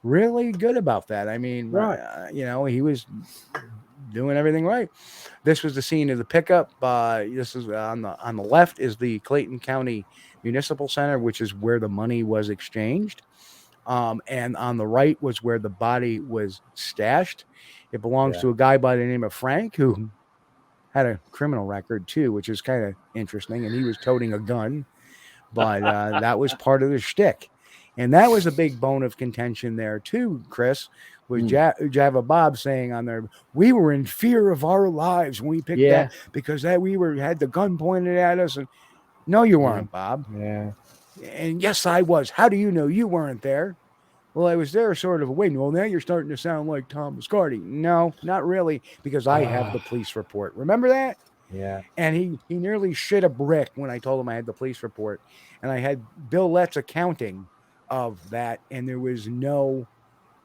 really good about that. I mean, Right. he was doing everything right. This was the scene of the pickup. This is on the left is the Clayton County Municipal Center, which is where the money was exchanged. And on the right was where the body was stashed. It belongs to a guy by the name of Frank, who had a criminal record too, which is kind of interesting. And he was toting a gun, but that was part of the shtick. And that was a big bone of contention there too, Chris, was Java Bob saying on there, we were in fear of our lives when we picked that because we had the gun pointed at us. And no, you weren't, Bob. Yeah. And yes, I was. How do you know you weren't there? Well, I was there sort of a way. Well, now you're starting to sound like Tom Biscardi. No, not really, because I have the police report. Remember that? Yeah. And he nearly shit a brick when I told him I had the police report. And I had Bill Lett's accounting of that, and there was no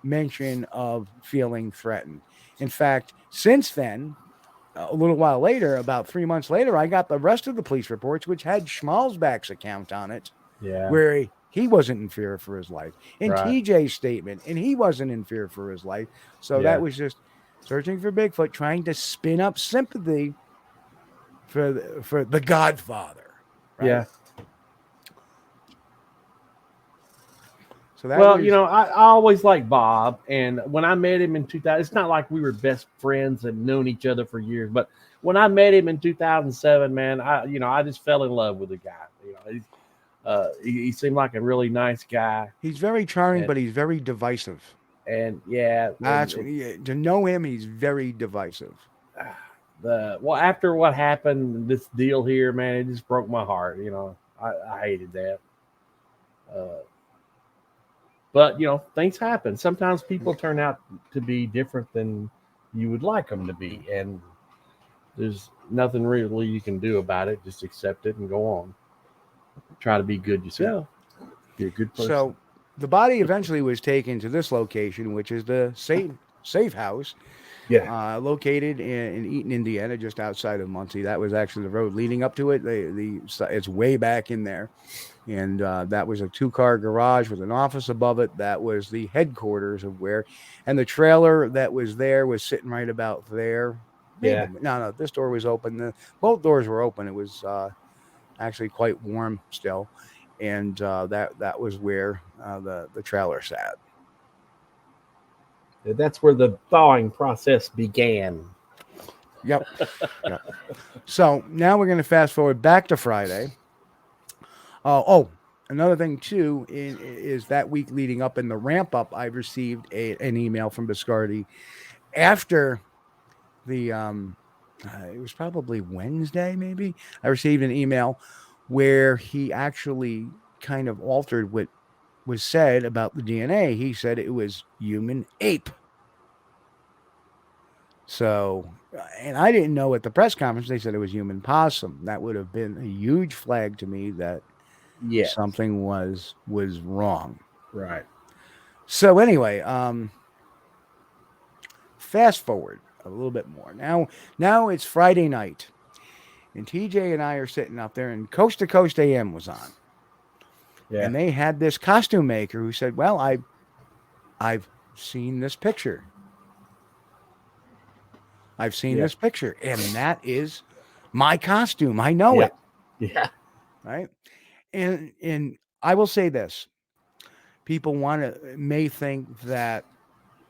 mention of feeling threatened. In fact, since then, a little while later, about 3 months later, I got the rest of the police reports, which had Schmalzbach's account on it, where he wasn't in fear for his life. And TJ's statement, and he wasn't in fear for his life. So that was just searching for Bigfoot, trying to spin up sympathy for the Godfather. Right? Yeah. So that I always liked Bob, and when I met him in 2000, it's not like we were best friends and known each other for years, but when I met him in 2007, man, I just fell in love with the guy. He seemed like a really nice guy. He's very charming, but he's very divisive. And to know him, he's very divisive. After what happened, this deal here, man, it just broke my heart. I hated that. But, things happen. Sometimes people turn out to be different than you would like them to be. And there's nothing really you can do about it. Just accept it and go on. Try to be good yourself. Be a good person. So the body eventually was taken to this location, which is the safe house. Yeah. Located in Eaton, Indiana, just outside of Muncie. That was actually the road leading up to it. It's way back in there. And that was a 2-car garage with an office above it. That was the headquarters of and the trailer that was there was sitting right about there. Yeah. No, this door was open. Both doors were open. It was actually quite warm still. And that was where the trailer sat. That's where the thawing process began. Yep. So now we're going to fast forward back to Friday. Another thing too is that week leading up in the ramp up, I received an email from Biscardi after the it was probably Wednesday, maybe. I received an email where he actually kind of altered what was said about the DNA. He said it was human ape. So, and I didn't know at the press conference, they said it was human possum. That would have been a huge flag to me that something was wrong. Right. So anyway, fast forward a little bit more. Now it's Friday night, and TJ and I are sitting up there, and Coast to Coast AM was on. Yeah. And they had this costume maker who said, well, I've seen this picture. I've seen this picture, and that is my costume. I know it. Yeah. Right. And I will say this. People may think that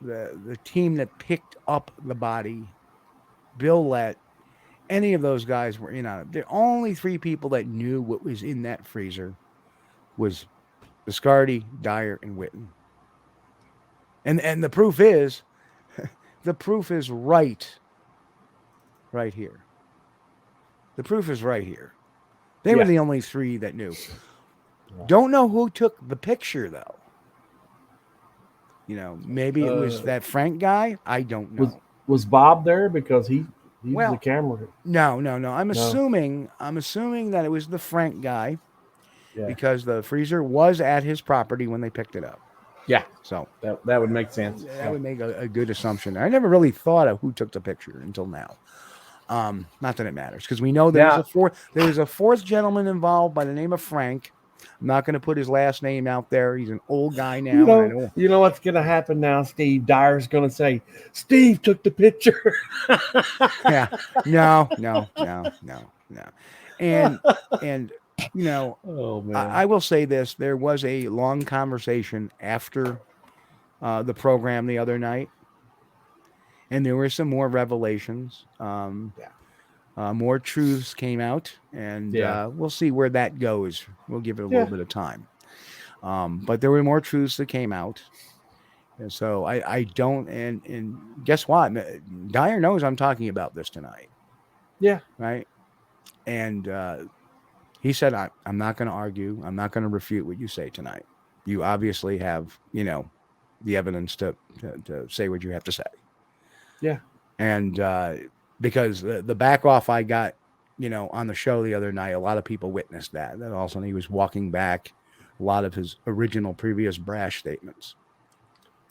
the team that picked up the body, Bill Lett, any of those guys were in on it. The only 3 people that knew what was in that freezer was Biscardi, Dyer, and Witten. And the proof is right here. The proof is right here. They were the only 3 that knew. Don't know who took the picture though. Maybe it was that Frank guy. I don't know. Was Bob there because he was the camera? No. I'm assuming that it was the Frank guy. Yeah. Because the freezer was at his property when they picked it up. Yeah. So that would make sense. That would make a good assumption. I never really thought of who took the picture until now. Not that it matters, because we know there was a fourth gentleman involved by the name of Frank, I'm not going to put his last name out there. He's an old guy now. And I know. You know what's going to happen now, Steve? Dyer's going to say, Steve took the picture. Yeah. No. And you know, Oh, man. I will say this. There was a long conversation after the program the other night, and there were some more revelations. More truths came out, and we'll see where that goes. We'll give it a little bit of time. But there were more truths that came out. And so I don't, and guess what? Dyer knows I'm talking about this tonight. Yeah. Right. And he said, I'm not going to argue. I'm not going to refute what you say tonight. You obviously have, you know, the evidence to say what you have to say. Yeah. And because the back off I got, you know, on the show the other night, a lot of people witnessed that. Then all of a sudden he was walking back a lot of his original previous brash statements.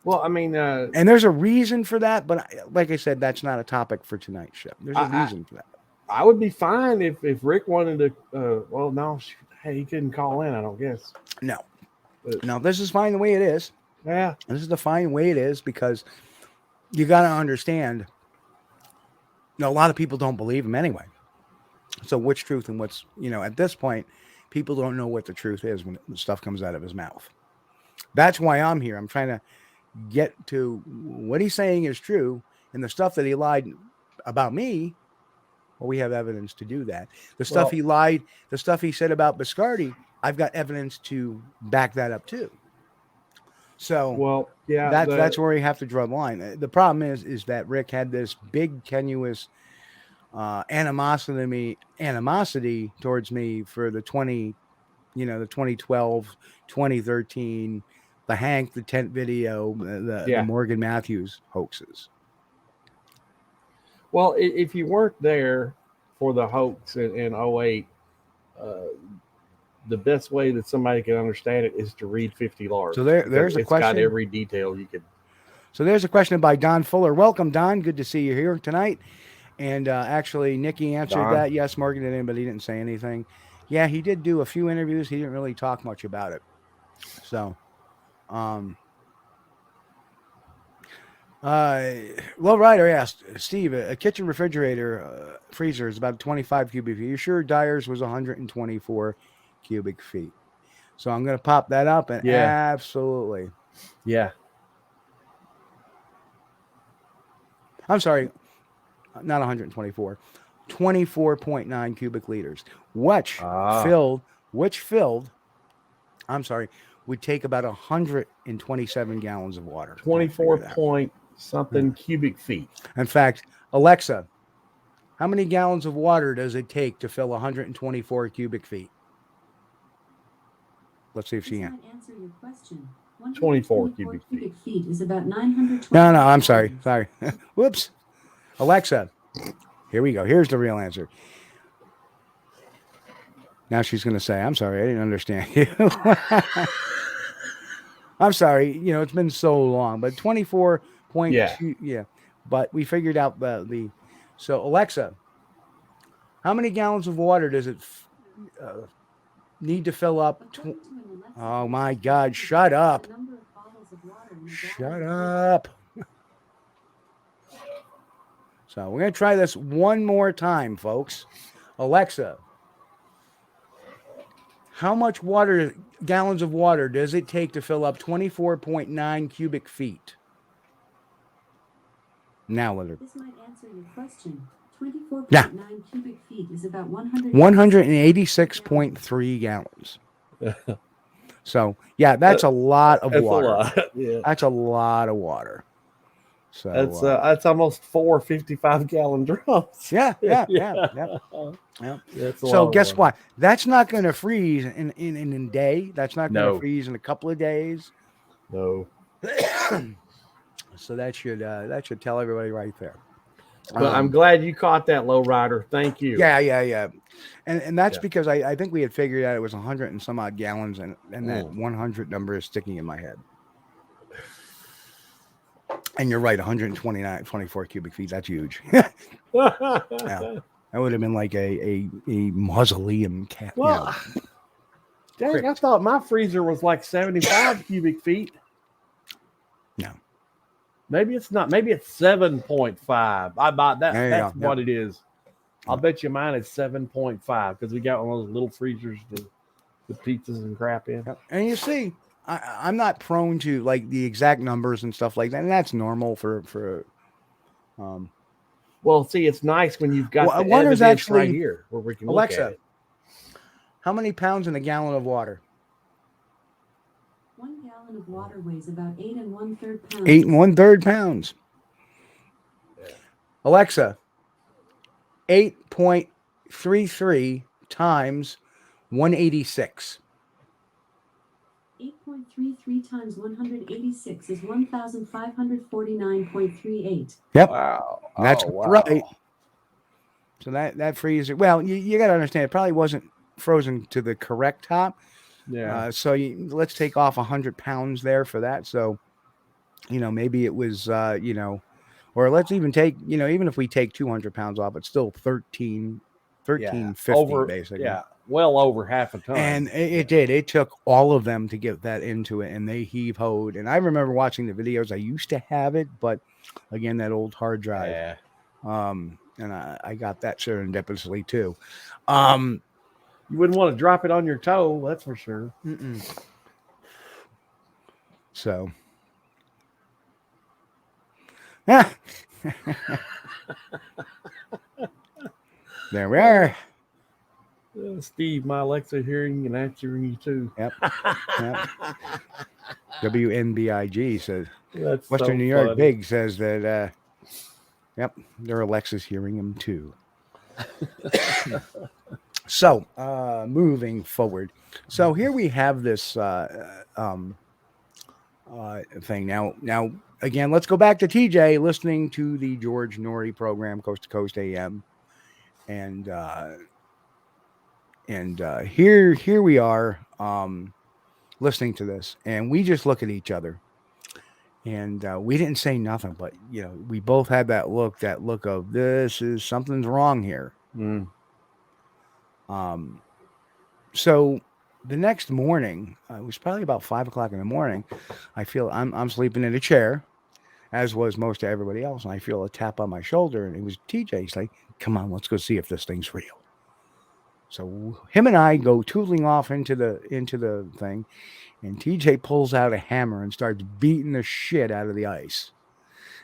Well, I mean, and there's a reason for that, but like I said, that's not a topic for tonight's show. There's a reason for that. I would be fine if Rick wanted to. Well, no, hey, he couldn't call in, I don't guess. No, this is fine the way it is. Yeah, this is the fine way it is because you got to understand. You know, a lot of people don't believe him anyway. So which truth and what's, you know, at this point, people don't know what the truth is when the stuff comes out of his mouth. That's why I'm here. I'm trying to get to what he's saying is true, and the stuff that he lied about me. Well, we have evidence to do that. The stuff he lied, the stuff he said about Biscardi, I've got evidence to back that up too. So, that's where you have to draw the line. The problem is that Rick had this big tenuous animosity towards me for the 2012, 2013, the Hank the tent video, the Morgan Matthews hoaxes. Well, if you weren't there for the hoax in 08, the best way that somebody can understand it is to read 50 Large. So there's a question. It's got every detail you could. So there's a question by Don Fuller. Welcome, Don. Good to see you here tonight. And actually, Nikki answered that. Yes, Morgan did, but he didn't say anything. Yeah, he did do a few interviews. He didn't really talk much about it. So, Low Rider asked, Steve, a kitchen refrigerator freezer is about 25 cubic feet. You sure Dyer's was 124 cubic feet? So I'm going to pop that up, and absolutely. Yeah. I'm sorry, not 124, 24.9 cubic liters, which filled, I'm sorry, would take about 127 gallons of water. 24 point something cubic feet. In fact, Alexa, how many gallons of water does it take to fill 124 cubic feet? Let's see if she can. Answer your question. 24 cubic feet is about 920. No, I'm sorry. Whoops. Alexa, here we go. Here's the real answer. Now she's going to say, I'm sorry, I didn't understand you. I'm sorry, you know, it's been so long, but 24.2, yeah. But we figured out the so Alexa, how many gallons of water does it need to fill up? Oh my God, shut up. Shut up. So we're going to try this one more time, folks. Alexa, how much gallons of water does it take to fill up 24.9 cubic feet? Now let her. This might answer your question. 24.9 cubic feet is about 186.3 gallons. So, yeah, that's a lot of water. That's a lot of water. So that's almost 4 55-gallon drums. Yeah. So guess what? That's not going to freeze in a day. That's not going to freeze in a couple of days. No. So that should tell everybody right there. Well, I'm glad you caught that, Low Rider. Thank you. Yeah. And that's because I think we had figured out it was 100 and some odd gallons, and that 100 number is sticking in my head. And you're right, 24 cubic feet. That's huge. That would have been like a mausoleum cat. Well, Dang, I thought my freezer was like 75 cubic feet. No. Maybe it's not. Maybe it's 7.5. I bought that. There you That's go. what it is. I'll bet you mine is 7.5 because we got one of those little freezers to put pizzas and crap in. And you see, I'm not prone to like the exact numbers and stuff like that, and that's normal for. Well, see, it's nice when you've got the Wonder's evidence actually- right here where we can Alexa, look at it. how many pounds in a gallon of water? 1 gallon of water weighs about 8 1/3 pounds. 8 1/3 pounds. Alexa, 8.33 times 186. 8.33 times 186 is 1,549.38. Yep. Wow. That's wow. right. So that freezer, well, you got to understand, it probably wasn't frozen to the correct top. Yeah. So let's take off 100 pounds there for that. So, maybe it was, or let's even take, even if we take 200 pounds off, it's still 1350 over, basically. Yeah. Well over half a ton. And it did. It took all of them to get that into it, and they heave-hoed. And I remember watching the videos. I used to have it, but again, that old hard drive. Yeah. And I got that serendipitously too. You wouldn't want to drop it on your toe, that's for sure. So, yeah. There we are. Steve, my Alexa hearing and answering you too. Yep. WNBIG says, That's Western so New York funny. Big says that, their Alexa's hearing him too. So, moving forward. So here we have this thing. Now, again, let's go back to TJ listening to the George Norrie program, Coast to Coast AM. And here we are listening to this, and we just look at each other. And we didn't say nothing, but we both had that look of something's wrong here. So the next morning, it was probably about 5 o'clock in the morning. I feel I'm sleeping in a chair, as was most of everybody else, and I feel a tap on my shoulder, and it was TJ. He's like, "Come on, let's go see if this thing's real." So him and I go tootling off into the thing. And TJ pulls out a hammer and starts beating the shit out of the ice.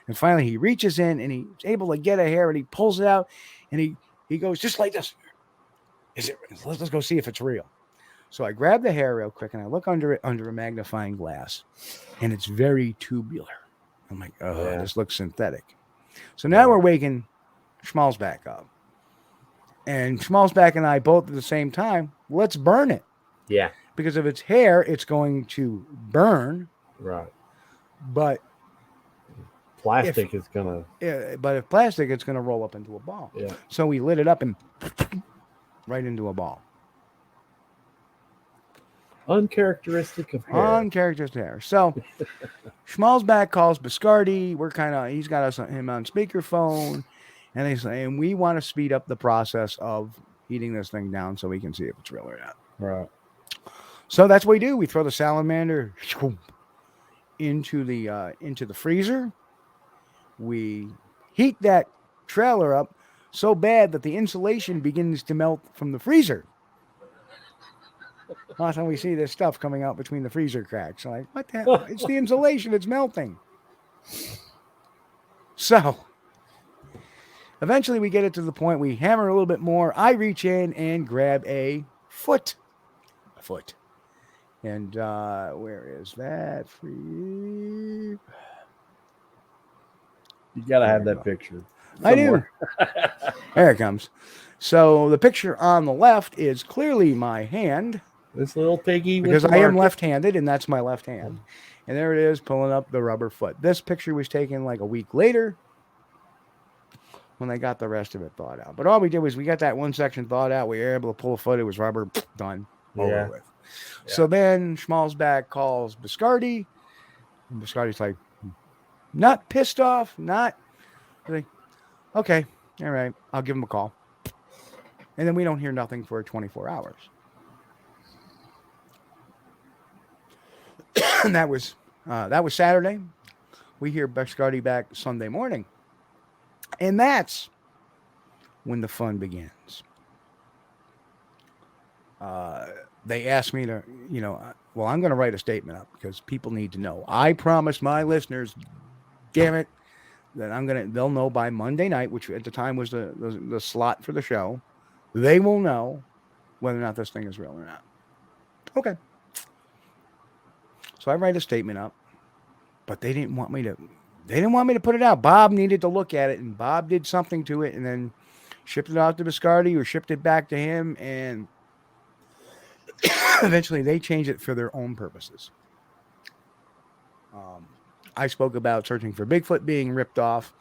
And finally he reaches in and he's able to get a hair and he pulls it out and he goes just like this. Let's go see if it's real. So I grab the hair real quick and I look under it under a magnifying glass. And it's very tubular. I'm like, this looks synthetic. So now we're waking Schmalzback up. And Schmalzback and I both at the same time, let's burn it. Yeah. Because if it's hair, it's going to burn. Right. But plastic is going to... But if plastic, it's going to roll up into a ball. Yeah. So we lit it up and right into a ball. Uncharacteristic of hair. Uncharacteristic hair. So Schmalzback calls Biscardi. He's got him on speakerphone. And they say, and we want to speed up the process of heating this thing down so we can see if it's real or not. Right. So that's what we do. We throw the salamander into the freezer. We heat that trailer up so bad that the insulation begins to melt from the freezer. Last time we see this stuff coming out between the freezer cracks. I'm like, what the hell? It's the insulation. It's melting. So eventually we get it to the point we hammer a little bit more. I reach in and grab a foot. And where is that? You got to have that picture. Somewhere. I do. There it comes. So the picture on the left is clearly my hand. This little piggy. Because I am left-handed, and that's my left hand. And there it is, pulling up the rubber foot. This picture was taken like a week later when they got the rest of it thawed out. But all we did was we got that one section thawed out. We were able to pull a foot. It was rubber. Done. Over with. Yeah. So then Schmalzback calls Biscardi. And Biscardi's like, not pissed off, not like, okay, all right, I'll give him a call. And then we don't hear nothing for 24 hours. And that was Saturday. We hear Biscardi back Sunday morning. And that's when the fun begins. They asked me to, well, I'm going to write a statement up because people need to know. I promised my listeners, damn it, that they'll know by Monday night, which at the time was the slot for the show. They will know whether or not this thing is real or not. Okay. So I write a statement up, but they didn't want me to put it out. Bob needed to look at it, and Bob did something to it and then shipped it out to Biscardi or shipped it back to him, and eventually they changed it for their own purposes. I spoke about searching for Bigfoot being ripped off,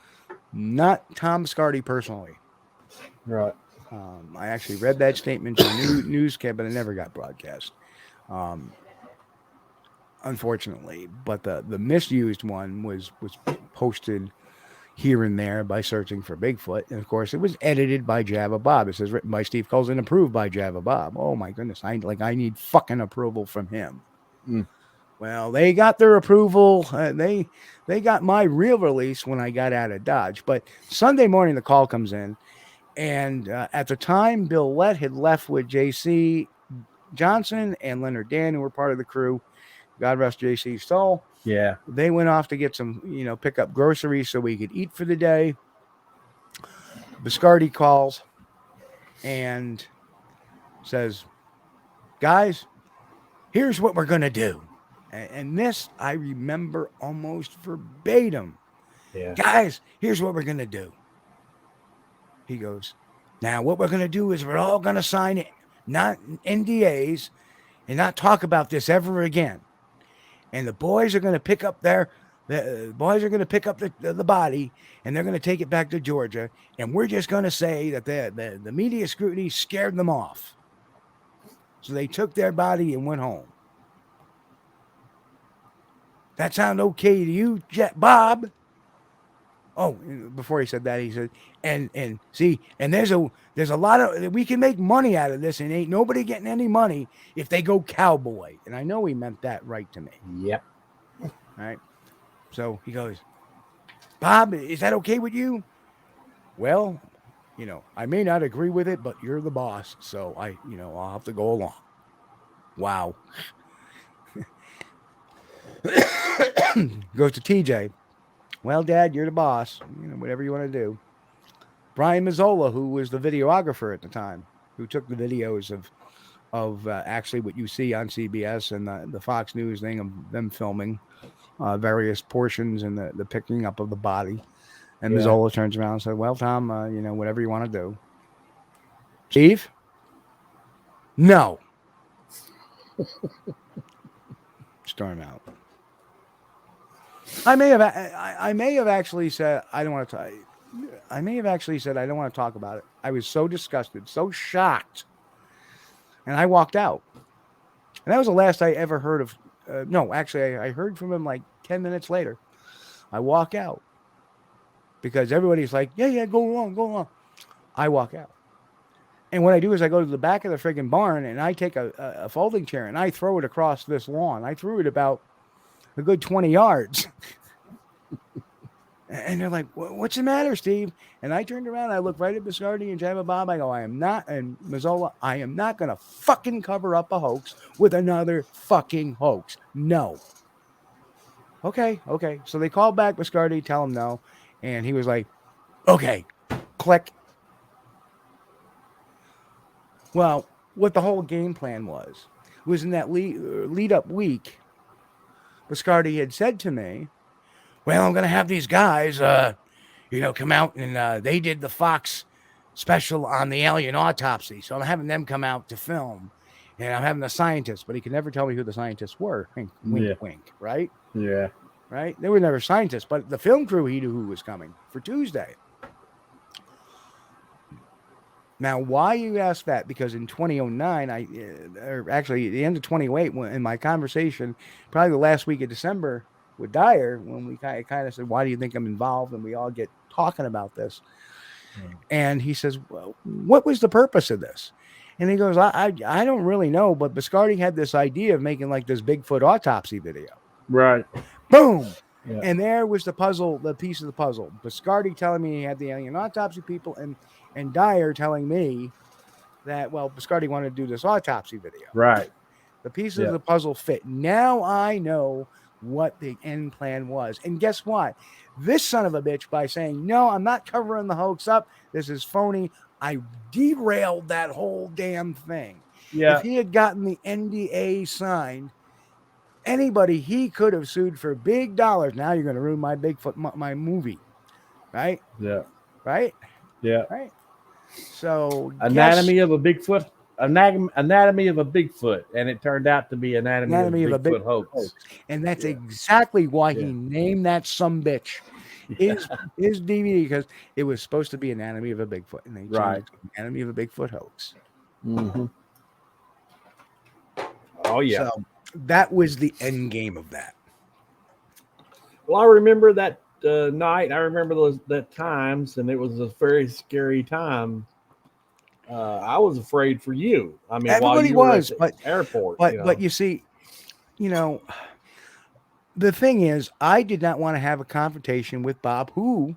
not Tom Biscardi personally. Right. I actually read that statement to a newscast, but it never got broadcast. Unfortunately, but the misused one was posted here and there by searching for Bigfoot, and of course it was edited by Java Bob. It says written by Steve Kulls and approved by Java Bob. Oh my goodness, I need fucking approval from him. Well, they got their approval. They got my real release when I got out of Dodge. But Sunday morning the call comes in, and at the time Bill Lett had left with J.C. Johnson and Leonard Dan, who were part of the crew. God rest J.C.'s soul. Yeah. They went off to get some, pick up groceries so we could eat for the day. Biscardi calls and says, guys, here's what we're going to do. And this I remember almost verbatim. Yeah. Guys, here's what we're going to do. He goes, now what we're going to do is we're all going to sign it, not NDAs, and not talk about this ever again. And the boys are going to pick up the body, and they're going to take it back to Georgia, and we're just going to say that the media scrutiny scared them off. So they took their body and went home. That sound okay to you, Bob? Oh, before he said that, he said, and there's a lot of, we can make money out of this, and ain't nobody getting any money if they go cowboy. And I know he meant that right to me. Yep. All right. So he goes, Bob, is that okay with you? Well, I may not agree with it, but you're the boss, so I'll have to go along. Wow. Goes to TJ. Well, Dad, you're the boss. Whatever you want to do. Brian Mazzola, who was the videographer at the time, who took the videos of actually what you see on CBS and the Fox News thing of them filming various portions and the picking up of the body. And Mazzola turns around and said, well, Tom, whatever you want to do. Steve? No. Storm out. I may have actually said I don't want to talk about it. I was so disgusted, so shocked, and I walked out. And that was the last I ever heard of. No, actually, I heard from him like 10 minutes later. I walk out because everybody's like, "Yeah, go along." I walk out, and what I do is I go to the back of the friggin' barn and I take a folding chair and I throw it across this lawn. I threw it about a good 20 yards. And they're like, what's the matter, Steve? And I turned around, I looked right at Biscardi and Jabba Bob. I go, and Mazzola, I am not going to fucking cover up a hoax with another fucking hoax. No. Okay. So they called back Biscardi, tell him no. And he was like, okay, click. Well, what the whole game plan was in that lead up week, Biscardi had said to me, well, I'm going to have these guys, come out and they did the Fox special on the alien autopsy. So I'm having them come out to film and I'm having the scientists, but he could never tell me who the scientists were. Wink, right? Yeah. Right. They were never scientists, but the film crew, he knew who was coming for Tuesday. Now, why you ask that? Because in 2009, or actually the end of 2008, in my conversation, probably the last week of December with Dyer, when we kind of said, why do you think I'm involved? And we all get talking about this. And he says, well, what was the purpose of this? And he goes, I don't really know, but Biscardi had this idea of making like this Bigfoot autopsy video. Right. Boom. Yeah. And there was the puzzle, the piece of the puzzle. Biscardi telling me he had the alien autopsy people, and Dyer telling me that, well, Biscardi wanted to do this autopsy video. Right. The pieces of the puzzle fit. Now I know what the end plan was. And guess what? This son of a bitch, by saying, no, I'm not covering the hoax up, this is phony, I derailed that whole damn thing. Yeah. If he had gotten the NDA signed, anybody, he could have sued for big dollars. Now you're going to ruin my Bigfoot, my movie. Right? Yeah. Right? Yeah. Right? So Anatomy of a Bigfoot. Anatomy of a Bigfoot, and it turned out to be anatomy of a Bigfoot hoax. And that's exactly why he named that sumbitch his DVD, because it was supposed to be Anatomy of a Bigfoot, and they changed it to Anatomy of a Bigfoot hoax. Mm-hmm. Oh yeah. So that was the end game of that. Well, I remember that night. I remember that times, and it was a very scary time. I was afraid for you. I mean, everybody was, at the airport. But you see, the thing is, I did not want to have a confrontation with Bob, who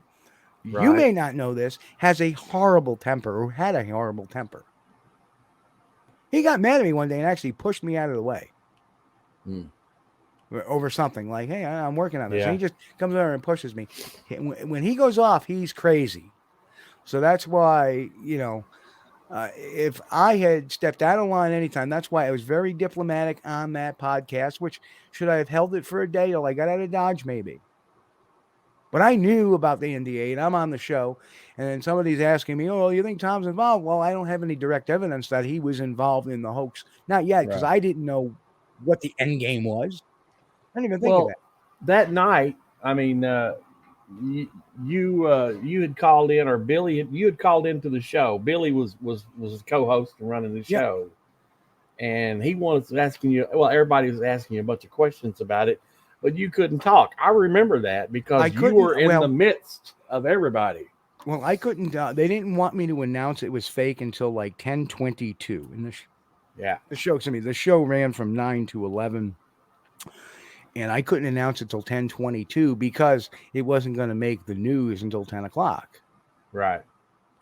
you may not know this, has a horrible temper, or had a horrible temper. He got mad at me one day and actually pushed me out of the way over something like, "Hey, I'm working on this." And he just comes over and pushes me. When he goes off, he's crazy. So that's why, if I had stepped out of line anytime, that's why I was very diplomatic on that podcast, which should I have held it for a day till I got out of Dodge, maybe. But I knew about the NDA, and I'm on the show, and then somebody's asking me, "Oh, you think Tom's involved?" Well, I don't have any direct evidence that he was involved in the hoax. Not yet, because I didn't know what the end game was. I didn't even think of that. That night, I mean, you had called in, or Billy, you had called into the show. Billy was the co-host and running the show, and he was asking you. Well, everybody was asking you a bunch of questions about it, but you couldn't talk. I remember that because you were in the midst of everybody. Well, I couldn't. They didn't want me to announce it was fake until like 10:22. And the show. The show ran from 9 to 11. And I couldn't announce it till 10:22 because it wasn't going to make the news until 10 o'clock. Right.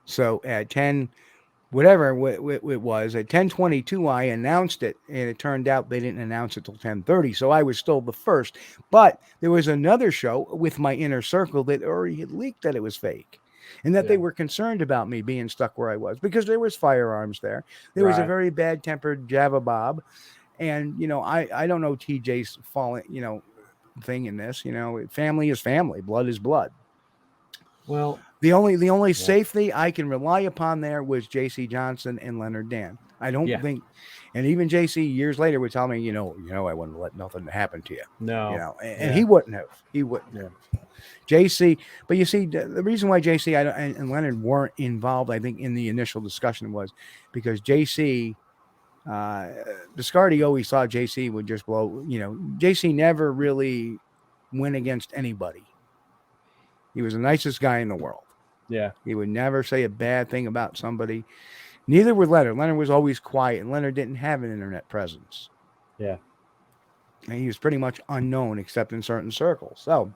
So at 10, whatever it was, at 10:22, I announced it, and it turned out they didn't announce it till 10:30. So I was still the first. But there was another show with my inner circle that already had leaked that it was fake, and that they were concerned about me being stuck where I was because there was firearms there. There was a very bad-tempered Java Bob. And, I don't know TJ's falling, thing in this, family is family, blood is blood. Well, the only safety I can rely upon there was JC Johnson and Leonard Dan. I don't think, and even JC years later would tell me, I wouldn't let nothing happen to you. No, and he wouldn't have. He wouldn't have. JC, but you see, the reason why JC and Leonard weren't involved, I think, in the initial discussion was because JC. Biscardi always thought JC would just blow, JC never really went against anybody. He was the nicest guy in the world. Yeah. He would never say a bad thing about somebody. Neither would Leonard. Leonard was always quiet, and Leonard didn't have an internet presence. Yeah. And he was pretty much unknown except in certain circles. So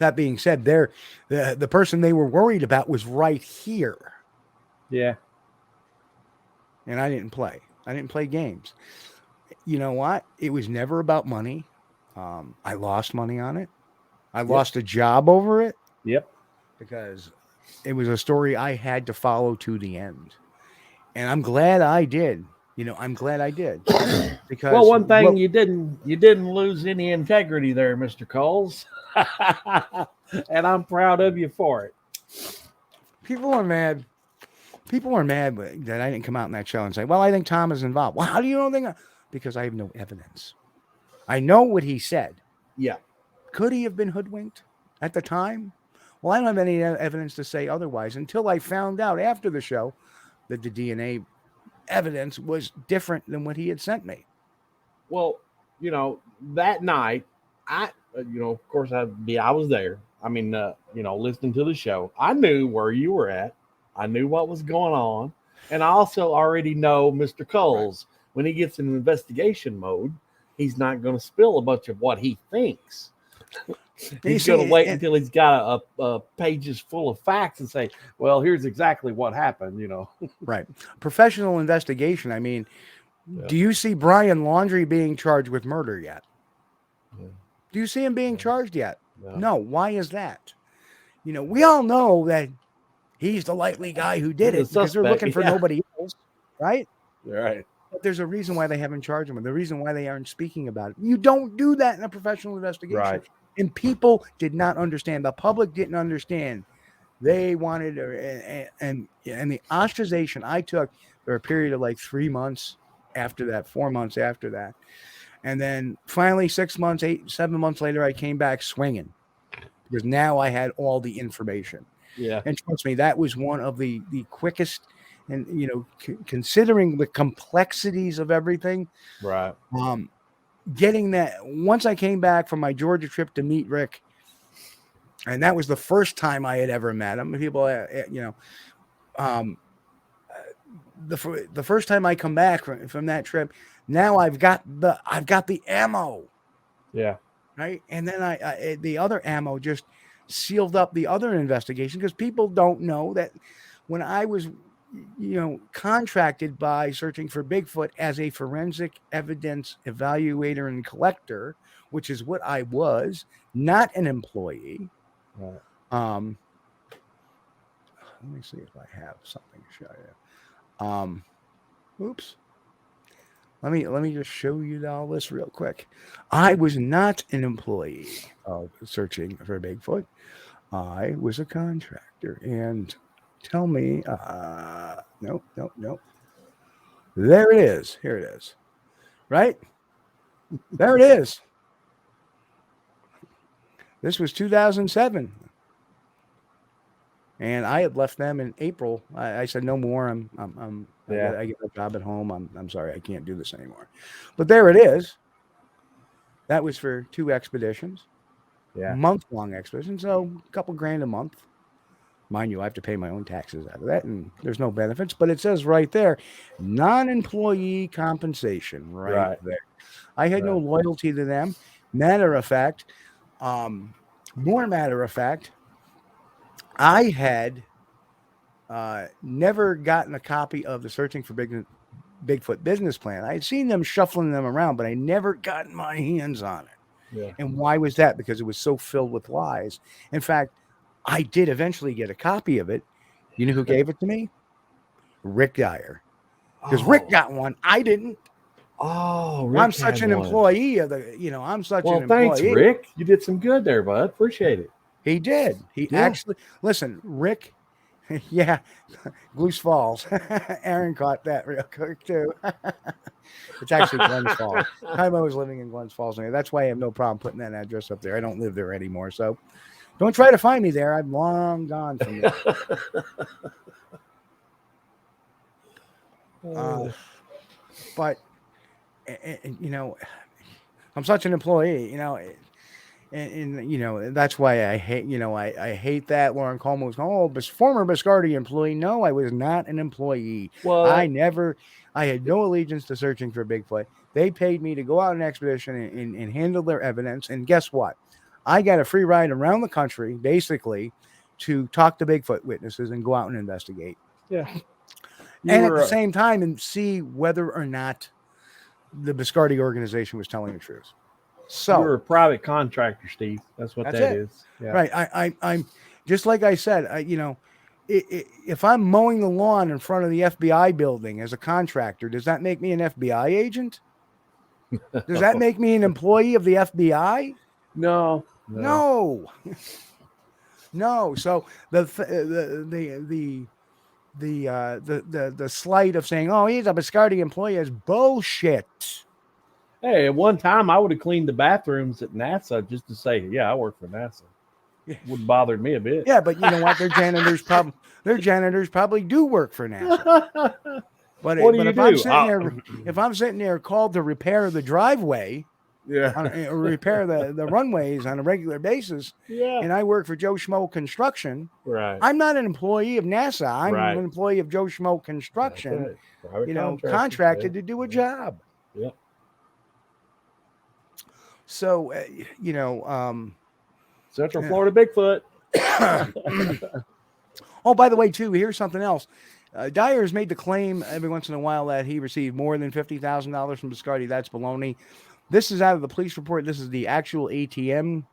that being said, the person they were worried about was right here. Yeah. And I didn't play. I didn't play games. You know what? It was never about money. I lost money on it. I lost a job over it. Yep. Because it was a story I had to follow to the end. And I'm glad I did. I'm glad I did. Because one thing you didn't lose any integrity there, Mr. Kulls. And I'm proud of you for it. People are mad. People are mad that I didn't come out in that show and say, well, I think Tom is involved. Well, how do you know? Because I have no evidence. I know what he said. Yeah. Could he have been hoodwinked at the time? Well, I don't have any evidence to say otherwise until I found out after the show that the DNA evidence was different than what he had sent me. Well, that night, of course, I was there. I mean, listening to the show. I knew where you were at. I knew what was going on. And I also already know Mr. Kulls, when he gets in investigation mode, he's not going to spill a bunch of what he thinks. He's going to wait until he's got a pages full of facts and say, well, here's exactly what happened, you know. Right. Professional investigation. I mean, do you see Brian Laundrie being charged with murder yet? Yeah. Do you see him being charged yet? No. No. Why is that? You know, we all know that he's the likely guy who did it because they're looking for nobody else, right? Right. But there's a reason why they haven't charged him, and the reason why they aren't speaking about it. You don't do that in a professional investigation. Right. And people did not understand. The public didn't understand. They wanted, and the ostracization I took for a period of like 3 months after that, 4 months after that. And then finally 6 months, 7 months later, I came back swinging because now I had all the information. Yeah. And trust me, that was one of the quickest, and, you know, considering the complexities of everything. Right. Getting that, once I came back from my Georgia trip to meet Rick, and that was the first time I had ever met him. People, you know, the first time I come back from that trip, now I've got the ammo. Yeah. Right. And then the other ammo just sealed up the other investigation, because people don't know that when I was, you know, contracted by Searching for Bigfoot as a forensic evidence evaluator and collector, which is what I was, not an employee. Right. Let me see if I have something to show you. Oops. Let me just show you all this real quick. I was not an employee of Searching for Bigfoot. I was a contractor. And tell me, nope. There it is. Here it is. Right? There it is. This was 2007. And I had left them in April. I said, no more. I get a job at home. I'm sorry, I can't do this anymore. But there it is. That was for 2 expeditions. Yeah. Month-long expeditions. So a couple grand a month. Mind you, I have to pay my own taxes out of that, and there's no benefits. But it says right there, non-employee compensation right there. I had no loyalty to them. More matter of fact, I had never gotten a copy of the Searching for Bigfoot business plan. I had seen them shuffling them around, but I never gotten my hands on it. Yeah. And why was that? Because it was so filled with lies. In fact, I did eventually get a copy of it. You know who gave it to me? Rick Dyer. Because Rick got one. I didn't. Oh, Rick I'm such an employee of the, you know, I'm such an employee. Well, thanks, Rick. You did some good there, bud. Appreciate it. He did. He actually, listen, Rick, yeah, Glens Falls. Aaron caught that real quick, too. It's actually Glens Falls. Time I was living in Glens Falls. That's why I have no problem putting that address up there. I don't live there anymore. So don't try to find me there. I'm long gone from there. But, you know, I'm such an employee, you know, and you know, that's why I hate, you know, I hate that Lauren Coleman was going, oh, former Biscardi employee. No, I was not an employee. Well, I had no allegiance to Searching for Bigfoot. They paid me to go out on an expedition and handle their evidence. And guess what? I got a free ride around the country, basically, to talk to Bigfoot witnesses and go out and investigate. Yeah. And at the same time, and see whether or not the Biscardi organization was telling the truth. So you're a private contractor, Steve. That's what that is. Yeah. Right. I'm just like I said, you know, if I'm mowing the lawn in front of the FBI building as a contractor, does that make me an FBI agent? Does that make me an employee of the FBI? No. So the slight of saying, oh, he's a Biscardi employee is bullshit. Hey, at one time I would have cleaned the bathrooms at NASA just to say, yeah, I work for NASA. It wouldn't bother me a bit. Yeah, but you know what? Their janitors probably do work for NASA. But if I'm sitting there called to repair the driveway, or repair the runways on a regular basis. Yeah. And I work for Joe Schmo Construction. Right. I'm not an employee of NASA. I'm Right. an employee of Joe Schmo Construction. That's right. Private You know, contractor. contracted Yeah. to do a job. Yeah. So, Central Florida Bigfoot. Oh, by the way, too, here's something else. Dyer's made the claim every once in a while that he received more than $50,000 from Biscardi. That's baloney. This is out of the police report. This is the actual ATM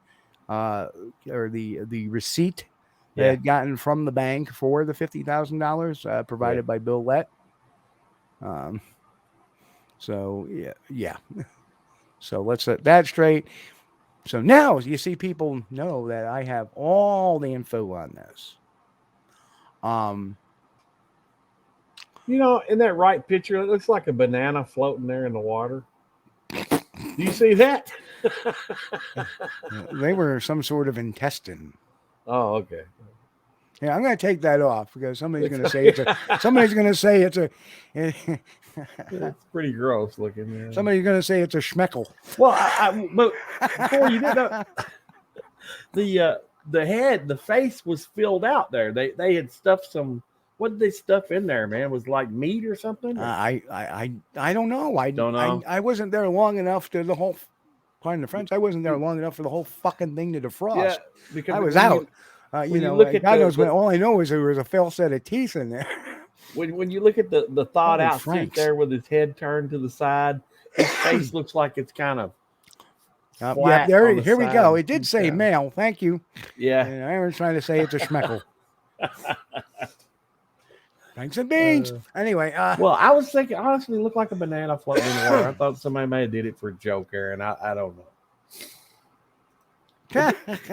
or the receipt they had gotten from the bank for the $50,000 provided by Bill Lett. So, yeah. So let's set that straight. So now you see people know that I have all the info on this. You know, in that right picture, it looks like a banana floating there in the water. Do you see that? They were some sort of intestine. Oh, okay. Yeah, I'm going to take that off because somebody's going to say it's a. It's pretty gross looking. Man. Somebody's going to say it's a schmeckle. Well, but before you did that, the head, the face was filled out there. They had stuffed some. What did they stuff in there, man? Was like meat or something? I don't know. I don't know. I wasn't there long enough to the whole. Pardon the French. I wasn't there long enough for the whole fucking thing to defrost. Yeah, because I was out. look at God knows when. All I know is there was a full set of teeth in there. When you look at the thawed out suit there with his head turned to the side, his face looks like it's kind of. Here we go. It did say male. Thank you. Yeah. And I was trying to say it's a schmeckle. Thanks and beans. Anyway. Well, I was thinking, honestly, it looked like a banana floating in the water. I thought somebody may have did it for a joke, Aaron. I don't know.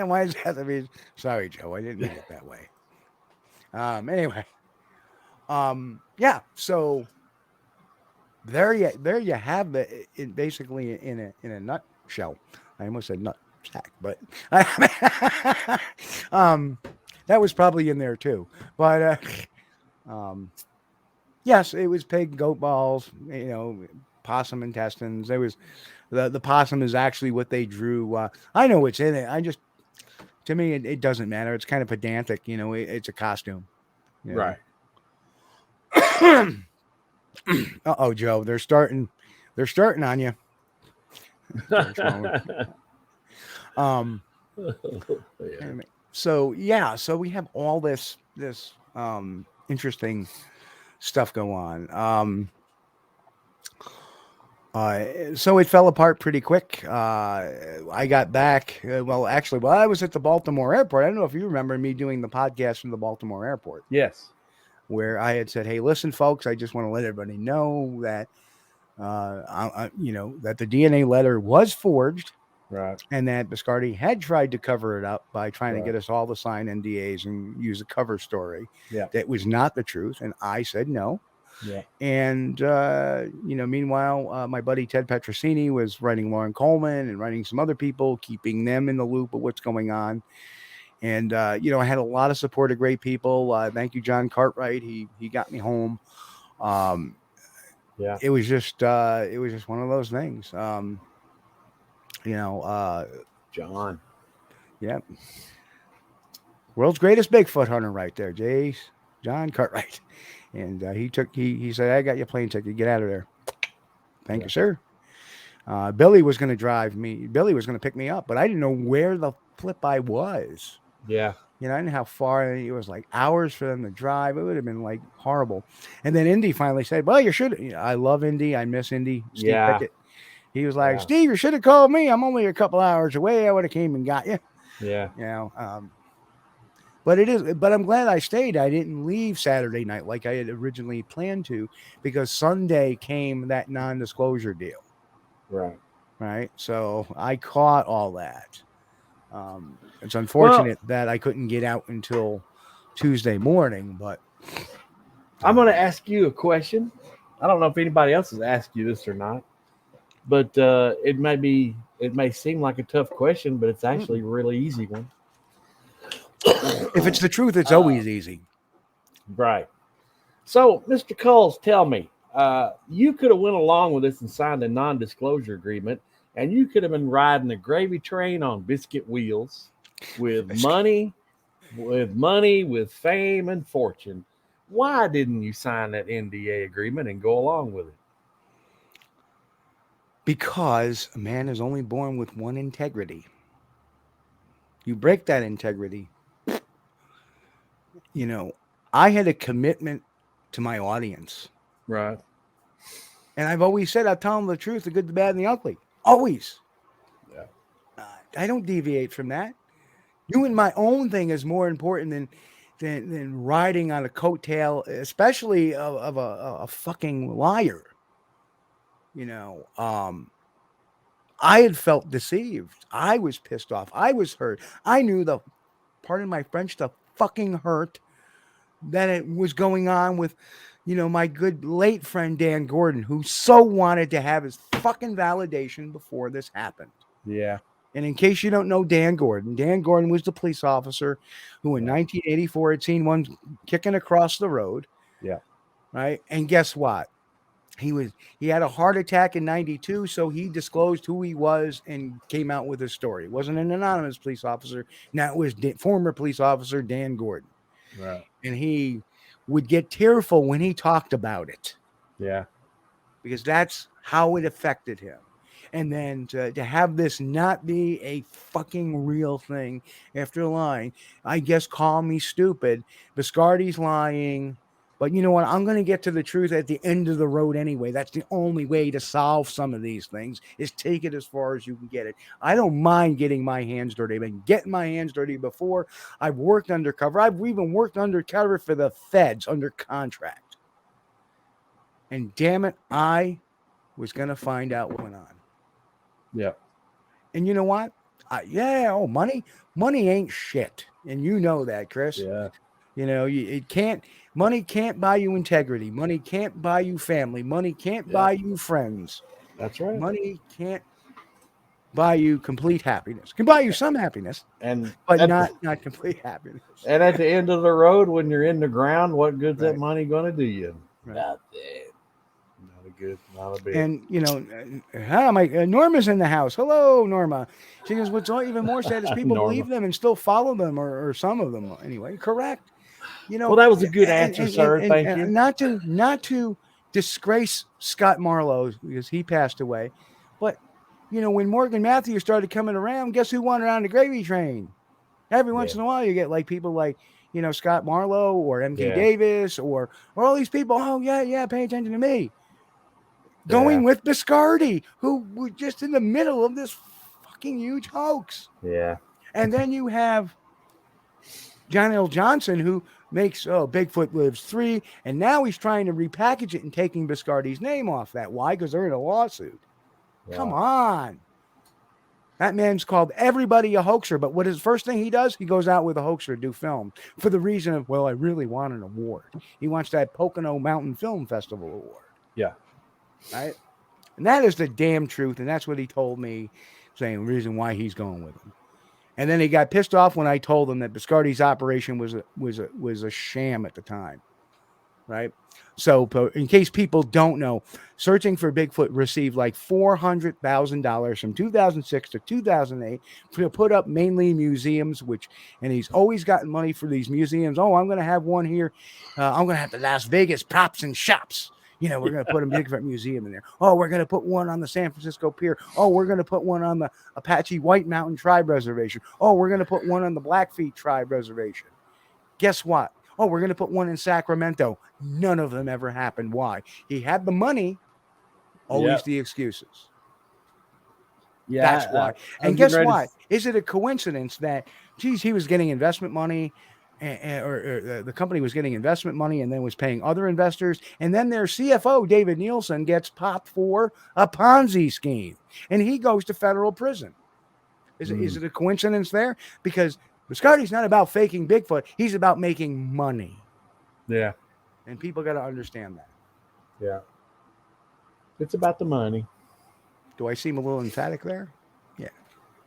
Why does that have to be? Sorry, Joe. I didn't mean it that way. Anyway. Yeah. So there you have it. Basically, in a nutshell. I almost said nut sack, but that was probably in there too. But yes, it was pig, goat balls, possum intestines. There was the possum is actually what they drew. I know what's in it. To me, it doesn't matter. It's kind of pedantic, it's a costume. Right. Uh-oh, Joe, they're starting on you. So we have all this interesting stuff go on. So it fell apart pretty quick. I got back. While I was at the Baltimore airport. I don't know if you remember me doing the podcast from the Baltimore airport. Yes. Where I had said, "Hey, listen, folks, I just want to let everybody know that, that the DNA letter was forged, right, and that Biscardi had tried to cover it up by trying to get us all to sign NDAs and use a cover story. Yeah, that was not the truth, and I said no. Yeah, and meanwhile, my buddy Ted Petrosini was writing Lauren Coleman and writing some other people, keeping them in the loop of what's going on." And, I had a lot of support of great people. Thank you, John Cartwright. He got me home. It was just one of those things. John. Yeah. World's greatest Bigfoot hunter right there, John Cartwright. And he said, "I got your plane ticket. Get out of there." Thank you, sir. Billy was going to drive me. Billy was going to pick me up, but I didn't know where the flip I was. Yeah. I didn't know how far. It was like hours for them to drive. It would have been like horrible. And then Indy finally said, "Well, you should." I love Indy. I miss Indy. Steve Pickett. He was like, "Steve, you should have called me. I'm only a couple hours away. I would have came and got you." Yeah. But I'm glad I stayed. I didn't leave Saturday night like I had originally planned to, because Sunday came that non-disclosure deal. Right. So I caught all that. It's unfortunate that I couldn't get out until Tuesday morning, but I'm going to ask you a question. I don't know if anybody else has asked you this or not, but it may seem like a tough question, but it's actually a really easy one. If it's the truth, it's always easy. Right. So, Mr. Kulls, tell me, you could have went along with this and signed a non-disclosure agreement And you could have been riding a gravy train on biscuit wheels with money, with fame and fortune. Why didn't you sign that NDA agreement and go along with it? Because a man is only born with one integrity. You break that integrity. You know, I had a commitment to my audience. Right. And I've always said I'll tell them the truth, the good, the bad, and the ugly. Always. Yeah. I don't deviate from that. Doing my own thing is more important than riding on a coattail, especially of a fucking liar. You know, I had felt deceived. I was pissed off. I was hurt. I knew pardon my French, the fucking hurt that it was going on with, my good late friend Dan Gordon, who so wanted to have his fucking validation before this happened. Yeah. And in case you don't know Dan Gordon was the police officer who in 1984 had seen one kicking across the road. Yeah. Right. And guess what? He had a heart attack in 92, so he disclosed who he was and came out with his story. It wasn't an anonymous police officer. Now it was former police officer Dan Gordon. Right. And he would get tearful when he talked about it. Yeah. Because that's how it affected him. And then to have this not be a fucking real thing after lying, I guess call me stupid. Biscardi's lying. But you know what? I'm going to get to the truth at the end of the road anyway. That's the only way to solve some of these things is take it as far as you can get it. I don't mind getting my hands dirty. I've been getting my hands dirty before. I've worked undercover. I've even worked undercover for the feds under contract. And damn it, I was going to find out what went on. Yeah. And you know what? Money ain't shit. And you know that, Chris. Yeah. Money can't buy you integrity. Money can't buy you family. Money can't buy you friends. That's right. Money can't buy you complete happiness. Can buy you some happiness, but not complete happiness. And at the end of the road, when you're in the ground, what good's that money going to do you? Right. Nothing. Not a good, not a bit. And Norma's in the house. Hello, Norma. She goes, what's even more sad is people believe them and still follow them, or some of them anyway. Correct. Well, that was a good answer, sir. Thank you. Not to disgrace Scott Marlowe because he passed away, but when Morgan Matthews started coming around, guess who wanted on the gravy train? Every once in a while, you get like people like Scott Marlowe or MK Davis or all these people. Oh yeah, pay attention to me. Going with Biscardi, who was just in the middle of this fucking huge hoax. Yeah, and then you have John L. Johnson, who makes Bigfoot Lives 3, and now he's trying to repackage it and taking Biscardi's name off that. Why? Because they're in a lawsuit. Yeah. Come on. That man's called everybody a hoaxer, but what is the first thing he does? He goes out with a hoaxer to do film for the reason of, I really want an award. He wants that Pocono Mountain Film Festival award. Yeah. Right? And that is the damn truth, and that's what he told me, saying the reason why he's going with him. And then he got pissed off when I told him that Biscardi's operation was a sham at the time, right? So, in case people don't know, Searching for Bigfoot received like $400,000 from 2006 to 2008 to put up mainly museums, and he's always gotten money for these museums. Oh, I'm going to have one here. I'm going to have the Las Vegas Props and Shops. We're going to put a Bigfoot museum in there. Oh, we're going to put one on the San Francisco Pier. Oh, we're going to put one on the Apache White Mountain Tribe Reservation. Oh, we're going to put one on the Blackfeet Tribe Reservation. Guess what? Oh, we're going to put one in Sacramento. None of them ever happened. Why? He had the money. Always the excuses. Yeah. That's why. And guess what? Is it a coincidence that, he was getting investment money, or the company was getting investment money and then was paying other investors, and then their CFO David Nielsen gets popped for a Ponzi scheme and he goes to federal prison. Is it a coincidence there? Because Biscardi's not about faking Bigfoot, he's about making money. Yeah. And people got to understand that. Yeah. It's about the money. Do I seem a little emphatic there? Yeah.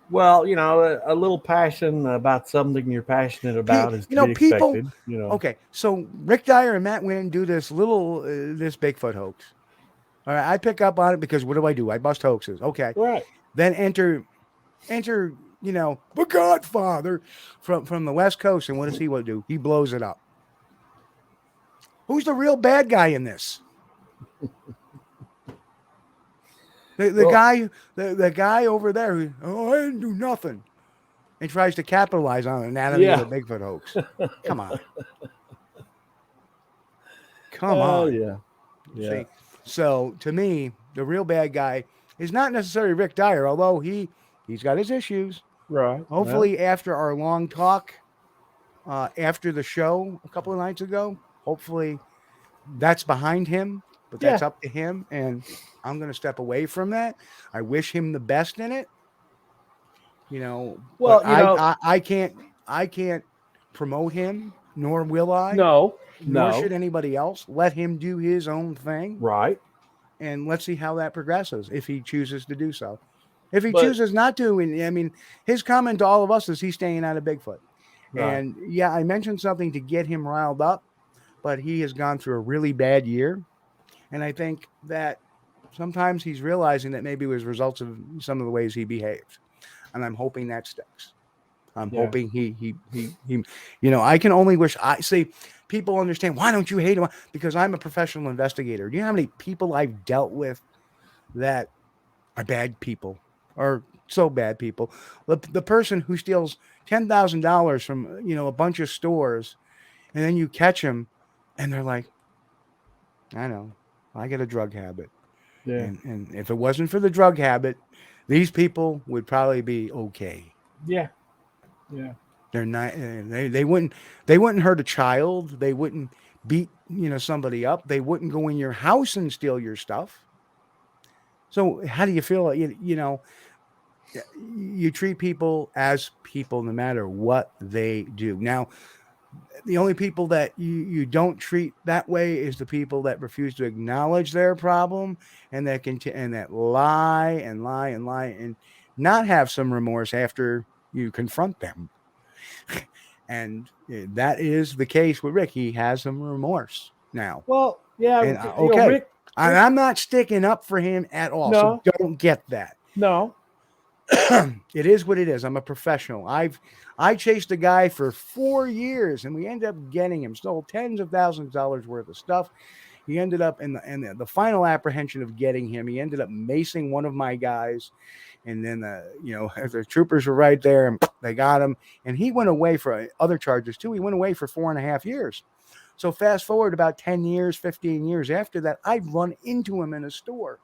Well, a little passion about something you're passionate about is to be expected. Okay, so Rick Dyer and Matt Wynn do this this Bigfoot hoax. All right, I pick up on it because what do? I bust hoaxes. Okay. Right. Then enter, the Godfather from the West Coast, and what does he want to do? He blows it up. Who's the real bad guy in this? The guy over there who, I didn't do nothing, and tries to capitalize on the anatomy of the Bigfoot hoax. Come on. Come on. Yeah. See? So to me, the real bad guy is not necessarily Rick Dyer, although he's got his issues. Right. Hopefully, after our long talk after the show a couple of nights ago, hopefully that's behind him. But that's up to him, and I'm going to step away from that. I wish him the best in it. Well, I can't promote him, nor will I. No. Nor should anybody else. Let him do his own thing. Right. And let's see how that progresses if he chooses to do so. If he chooses not to, and I mean, his comment to all of us is he's staying out of Bigfoot. Right. And yeah, I mentioned something to get him riled up, but he has gone through a really bad year. And I think that sometimes he's realizing that maybe it was results of some of the ways he behaved. And I'm hoping that sticks. I'm hoping he I can only wish people understand, why don't you hate him? Because I'm a professional investigator. Do you know how many people I've dealt with that are bad people, or so bad people? The person who steals $10,000 from, a bunch of stores, and then you catch them and they're like, I know, I get a drug habit. Yeah. And if it wasn't for the drug habit, these people would probably be okay. Yeah. Yeah. They're not, they wouldn't hurt a child. They wouldn't beat, somebody up. They wouldn't go in your house and steal your stuff. So how do you feel? You treat people as people no matter what they do. Now, the only people that you don't treat that way is the people that refuse to acknowledge their problem and that lie and not have some remorse after you confront them. And that is the case with Rick. He has some remorse now. Well, yeah. And, okay. Rick, I'm not sticking up for him at all. No. So don't get that. No. It is what it is. I'm a professional. I chased a guy for 4 years, and we ended up getting him. Stole tens of thousands of dollars worth of stuff. He ended up in the final apprehension of getting him. He ended up macing one of my guys, and then the troopers were right there, and they got him. And he went away for other charges too. He went away for 4.5 years. So fast forward about 10 years, 15 years after that, I'd run into him in a store.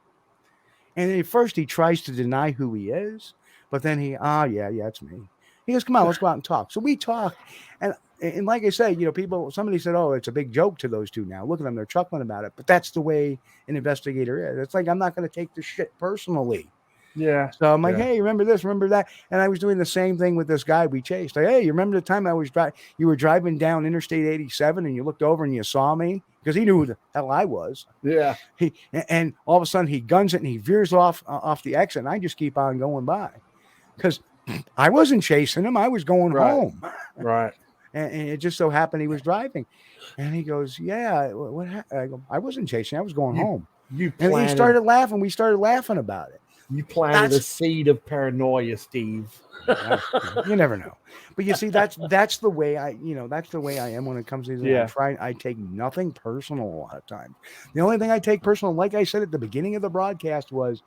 And at first he tries to deny who he is, but then yeah, it's me. He goes, come on, let's go out and talk. So we talk. And like I say, somebody said, oh, it's a big joke to those two now. Look at them. They're chuckling about it. But that's the way an investigator is. It's like, I'm not going to take this shit personally. Yeah. So I'm like, hey, remember this, remember that. And I was doing the same thing with this guy we chased. Like, hey, you remember the time you were driving down Interstate 87 and you looked over and you saw me? Because he knew who the hell I was. Yeah. And all of a sudden he guns it and he veers off the exit. And I just keep on going by. Because I wasn't chasing him. I was going home. Right. And it just so happened he was driving. And he goes, yeah, what happened? I go, I wasn't chasing. I was going home. And he started laughing. We started laughing about it. You planted a seed of paranoia, Steve. You never know. But you see, that's the way I am when it comes to this. I take nothing personal a lot of times. The only thing I take personal, like I said at the beginning of the broadcast, was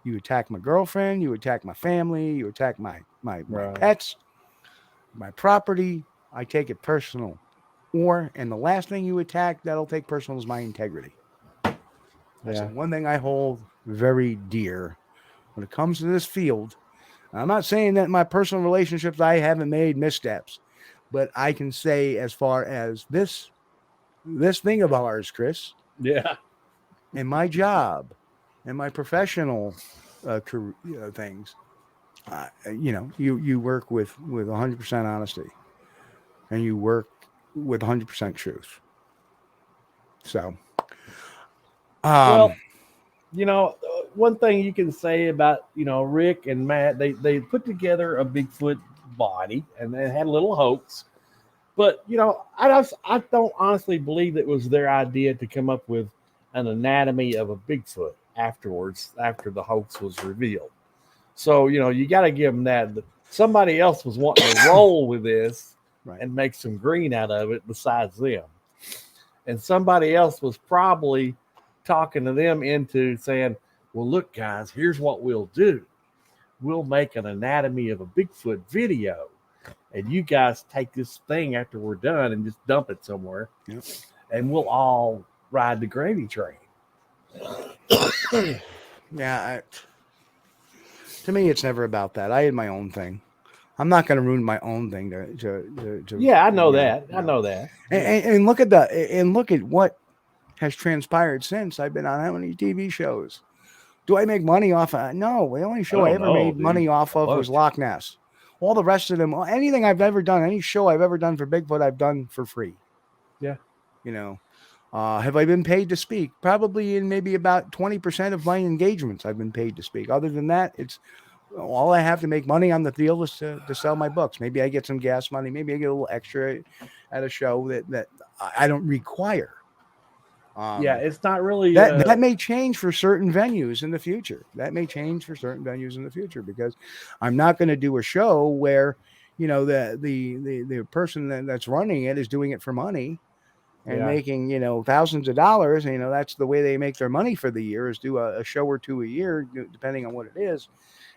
you attack my girlfriend, you attack my family, you attack my pets, my property. I take it personal. And the last thing you attack that'll take personal is my integrity. That's the one thing I hold very dear when it comes to this field. I'm not saying that in my personal relationships I haven't made missteps, but I can say as far as this thing of ours, Chris, and my job and my professional career, things, you work with 100% honesty, and you work with 100% truth. So, one thing you can say about, Rick and Matt, they put together a Bigfoot body and they had a little hoax, but, I don't honestly believe it was their idea to come up with an anatomy of a Bigfoot afterwards, after the hoax was revealed. So, you got to give them that. Somebody else was wanting to roll with this Right. and make some green out of it besides them. And somebody else was probably talking to them into saying, well, look, guys, here's what we'll do. We'll make an anatomy of a Bigfoot video. And you guys take this thing after we're done and just dump it somewhere. Yep. And we'll all ride the gravy train. Yeah. To me, it's never about that. I had my own thing. I'm not going to ruin my own thing to Yeah, I know that. I know that. And look at what has transpired since. I've been on how many TV shows? Do I make money off of? No, the only show I ever made money off of was Loch Ness. All the rest of them, anything I've ever done, any show I've ever done for Bigfoot, I've done for free. Yeah. Have I been paid to speak? Probably in maybe about 20% of my engagements I've been paid to speak. Other than that, it's all I have to make money on the deal is to sell my books. Maybe I get some gas money. Maybe I get a little extra at a show that I don't require. It's not really that may change for certain venues in the future. Because I'm not going to do a show where the person that's running it is doing it for money and making thousands of dollars. That's the way they make their money for the year, is do a show or two a year, depending on what it is,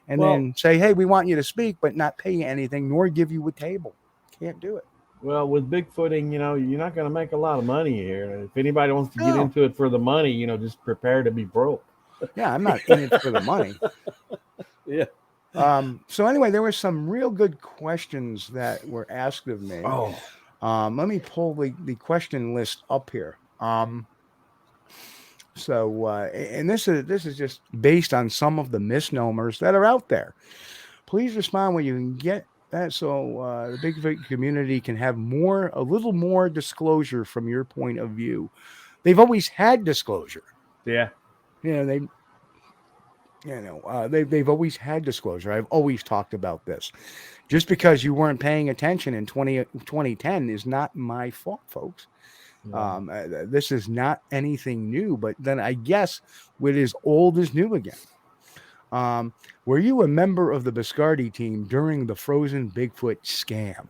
and then say, hey, we want you to speak, but not pay you anything nor give you a table. Can't do it. Well, with Bigfooting, you're not going to make a lot of money here. If anybody wants to get into it for the money, just prepare to be broke. Yeah, I'm not in it for the money. Yeah. So anyway, there were some real good questions that were asked of me. Oh. Let me pull the question list up here. And this is just based on some of the misnomers that are out there. Please respond when you can get that, so the Bigfoot community can have a little more disclosure from your point of view. They've always had disclosure. Yeah. They've always had disclosure. I've always talked about this. Just because you weren't paying attention in 2010 is not my fault, folks. Yeah. This is not anything new, but then I guess what is old is new again. Were you a member of the Biscardi team during the frozen Bigfoot scam?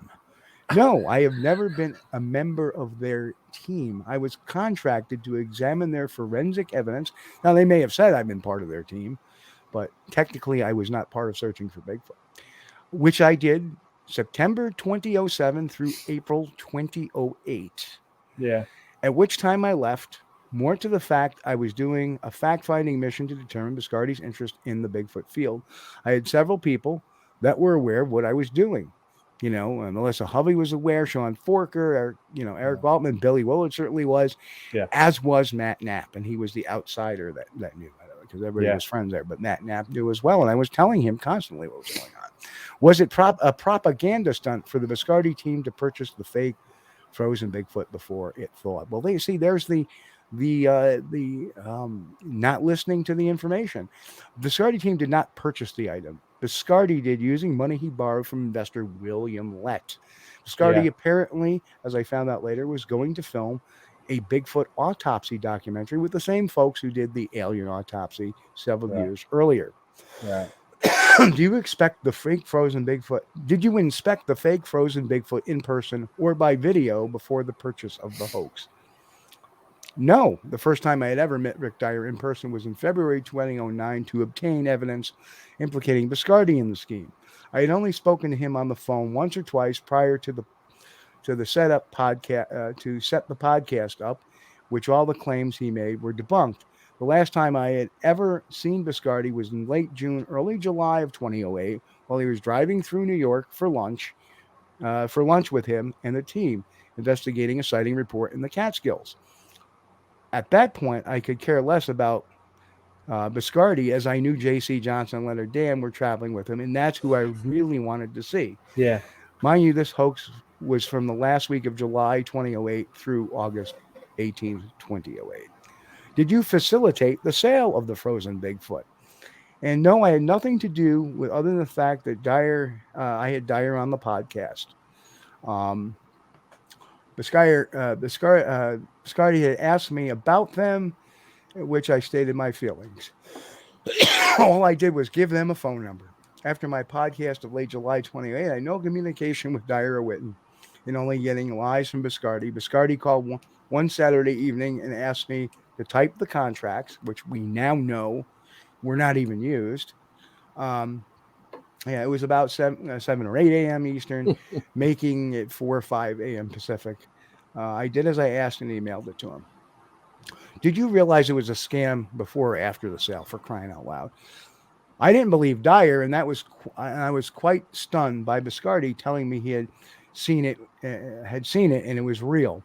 No, I have never been a member of their team. I was contracted to examine their forensic evidence. Now, they may have said I've been part of their team, but technically I was not part of searching for Bigfoot, which I did September 2007 through April 2008. Yeah. At which time I left. More to the fact, I was doing a fact-finding mission to determine Biscardi's interest in the Bigfoot field. I had several people that were aware of what I was doing. Melissa Hovey was aware, Sean Forker, Eric Waltman, Billy Willard certainly was, as was Matt Knapp, and he was the outsider that knew, because everybody was friends there, but Matt Knapp knew as well, and I was telling him constantly what was going on. Was it a propaganda stunt for the Biscardi team to purchase the fake frozen Bigfoot before it thawed? Well, there's the not listening to the information. The Biscardi team did not purchase the item. Biscardi did, using money he borrowed from investor William Lett. Biscardi apparently, as I found out later, was going to film a Bigfoot autopsy documentary with the same folks who did the alien autopsy several years earlier. Right. Do you expect the fake frozen Bigfoot? Did you inspect the fake frozen Bigfoot in person or by video before the purchase of the hoax? No, the first time I had ever met Rick Dyer in person was in February 2009 to obtain evidence implicating Biscardi in the scheme. I had only spoken to him on the phone once or twice prior to the setup podcast to set the podcast up, which all the claims he made were debunked. The last time I had ever seen Biscardi was in late June, early July of 2008, while he was driving through New York for lunch with him and the team, investigating a sighting report in the Catskills. At that point, I could care less about Biscardi, as I knew J.C. Johnson and Leonard Dam were traveling with him, and that's who I really wanted to see. Yeah. Mind you, this hoax was from the last week of July 2008 through August 18th, 2008. Did you facilitate the sale of the frozen Bigfoot? And no, I had nothing to do with, other than the fact that I had Dyer on the podcast. Biscardi had asked me about them, which I stated my feelings. All I did was give them a phone number. after my podcast of late July 28, I had no communication with Dyer or Witten and only getting lies from Biscardi. Biscardi called one Saturday evening and asked me to type the contracts, which we now know were not even used. Yeah, it was about 7 or 8 a.m. Eastern, making it 4 or 5 a.m. Pacific. I did as I asked and emailed it to him. Did you realize it was a scam before or after the sale, for crying out loud? I didn't believe Dyer, and I was quite stunned by Biscardi telling me he had seen it, and it was real.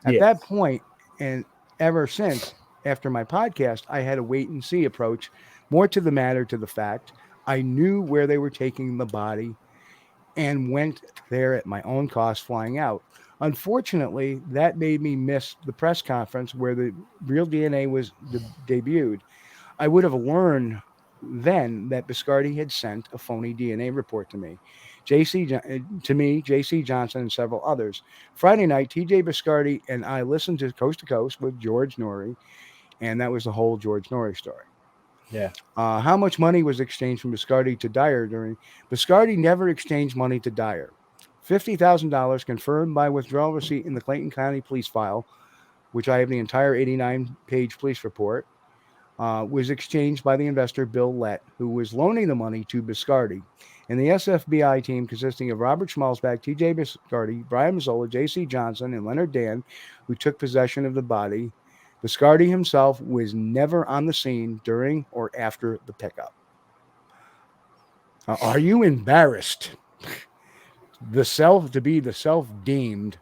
At that point, and ever since, after my podcast, I had a wait and see approach, more to the matter, to the fact. I knew where they were taking the body and went there at my own cost, flying out. Unfortunately, that made me miss the press conference where the real DNA was debuted. I would have learned then that Biscardi had sent a phony DNA report to me, J.C. Johnson, and several others. Friday night, TJ Biscardi and I listened to Coast with George Norrie, and that was the whole George Norrie story. Yeah. How much money was exchanged from Biscardi to Dyer during? Biscardi never exchanged money to Dyer. $50,000 confirmed by withdrawal receipt in the Clayton County police file, which I have the entire 89-page police report, was exchanged by the investor Bill Lett, who was loaning the money to Biscardi. And the SFBI team, consisting of Robert Schmalzbach, TJ Biscardi, Brian Mazzola, J.C. Johnson, and Leonard Dan, who took possession of the body. Biscardi himself was never on the scene during or after the pickup. Are you embarrassed? To be the self-deemed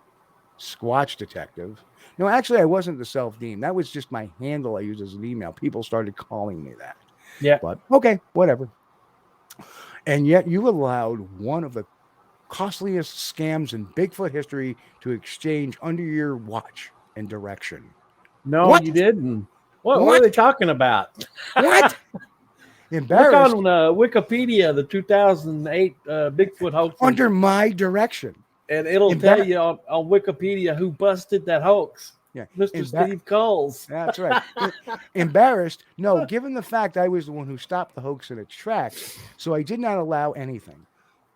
Squatch detective. No, actually, I wasn't the self-deemed. That was just my handle I used as an email. People started calling me that. Yeah. But okay, whatever. And yet you allowed one of the costliest scams in Bigfoot history to exchange under your watch and direction. No, What? you didn't. What are they talking about? What? Look Embarrassed. on Wikipedia, the 2008 Bigfoot hoax. Under my direction. And it'll tell you on Wikipedia who busted that hoax. Yeah. Mr. Steve Kulls. That's right. Embarrassed? No, given the fact I was the one who stopped the hoax in its tracks, so I did not allow anything.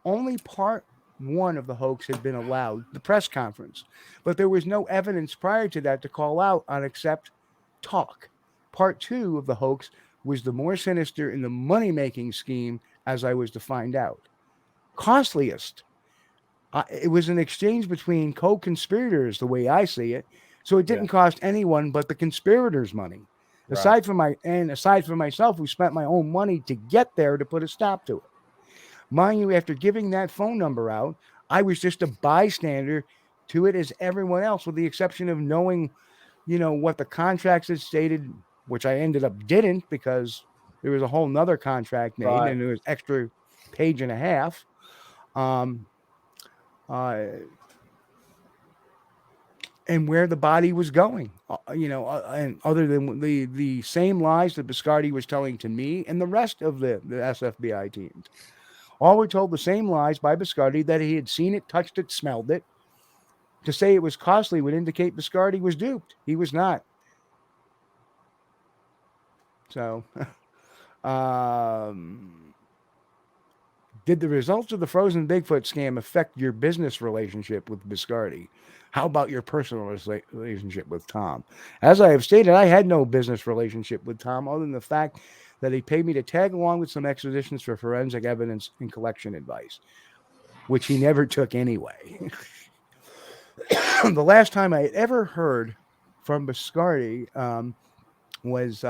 Only part one of the hoax had been allowed, the press conference, but there was no evidence prior to that to call out on except talk. Part two of the hoax was the more sinister in the money-making scheme, as I was to find out. Costliest. It was an exchange between co-conspirators, the way I see it, so it didn't cost anyone but the conspirators money. Right. Aside from myself, who spent my own money to get there to put a stop to it. Mind you, after giving that phone number out, I was just a bystander to it as everyone else, with the exception of knowing, what the contracts had stated, which I ended up didn't, because there was a whole nother contract made, and it was extra page and a half. And where the body was going, and other than the same lies that Biscardi was telling to me and the rest of the SFBI team. All were told the same lies by Biscardi, that he had seen it, touched it, smelled it. To say it was costly would indicate Biscardi was duped. He was not. So, did the results of the frozen Bigfoot scam affect your business relationship with Biscardi? How about your personal relationship with Tom? As I have stated, I had no business relationship with Tom other than the fact that he paid me to tag along with some expeditions for forensic evidence and collection advice, which he never took anyway. The last time I had ever heard from Biscardi was,